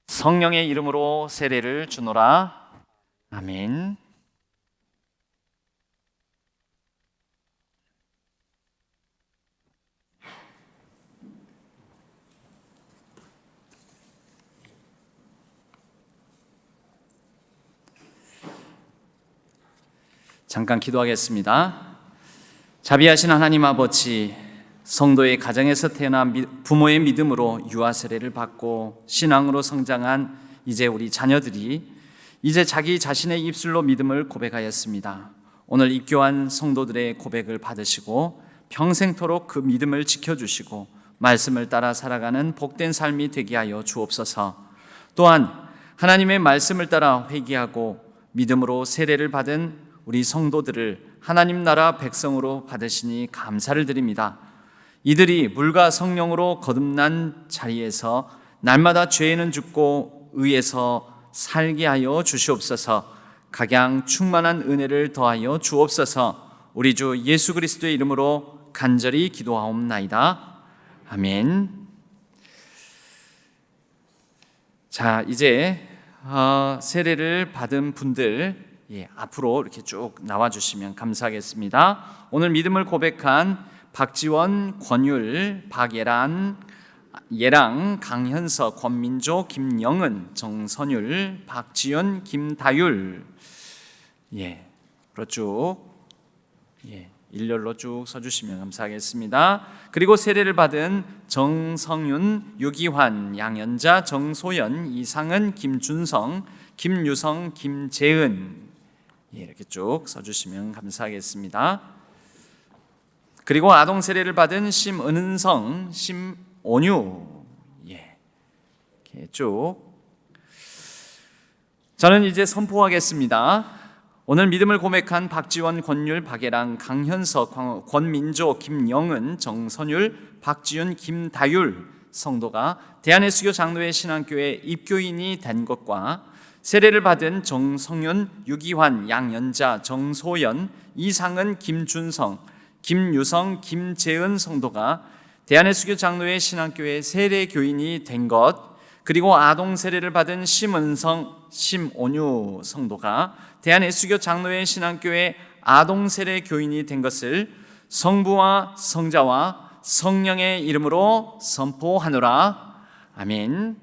성령의 이름으로 세례를 주노라. 아멘. 잠깐 기도하겠습니다. 자비하신 하나님 아버지, 성도의 가정에서 태어난 부모의 믿음으로 유아 세례를 받고 신앙으로 성장한 이제 우리 자녀들이 이제 자기 자신의 입술로 믿음을 고백하였습니다. 오늘 입교한 성도들의 고백을 받으시고 평생토록 그 믿음을 지켜주시고 말씀을 따라 살아가는 복된 삶이 되게 하여 주옵소서. 또한 하나님의 말씀을 따라 회개하고 믿음으로 세례를 받은 우리 성도들을 하나님 나라 백성으로 받으시니 감사를 드립니다. 이들이 물과 성령으로 거듭난 자리에서 날마다 죄에는 죽고 의에서 살게 하여 주시옵소서. 각양 충만한 은혜를 더하여 주옵소서. 우리 주 예수 그리스도의 이름으로 간절히 기도하옵나이다. 아멘. 자, 이제 세례를 받은 분들 앞으로 이렇게 쭉 나와주시면 감사하겠습니다. 오늘 믿음을 고백한 박지원, 권율, 박예란, 예랑, 강현서, 권민조, 김영은, 정선율, 박지연, 김다율, 쭉 일렬로 쭉 서주시면 감사하겠습니다. 그리고 세례를 받은 정성윤, 유기환, 양연자, 정소연, 이상은, 김준성, 김유성, 김재은 이렇게 쭉 써주시면 감사하겠습니다. 그리고 아동 세례를 받은 심은성, 심온유 이렇게 쭉. 저는 이제 선포하겠습니다. 오늘 믿음을 고백한 박지원, 권율, 박예랑, 강현서, 권민조, 김영은, 정선율, 박지윤, 김다율 성도가 대한예수교 장로회 신앙교회 입교인이 된 것과 세례를 받은 정성윤, 유기환, 양연자, 정소연, 이상은, 김준성, 김유성, 김재은 성도가 대한예수교 장로회 신앙교회 세례교인이 된 것, 그리고 아동 세례를 받은 심은성, 심온유 성도가 대한예수교 장로회 신앙교회 아동 세례 교인이 된 것을 성부와 성자와 성령의 이름으로 선포하노라. 아멘.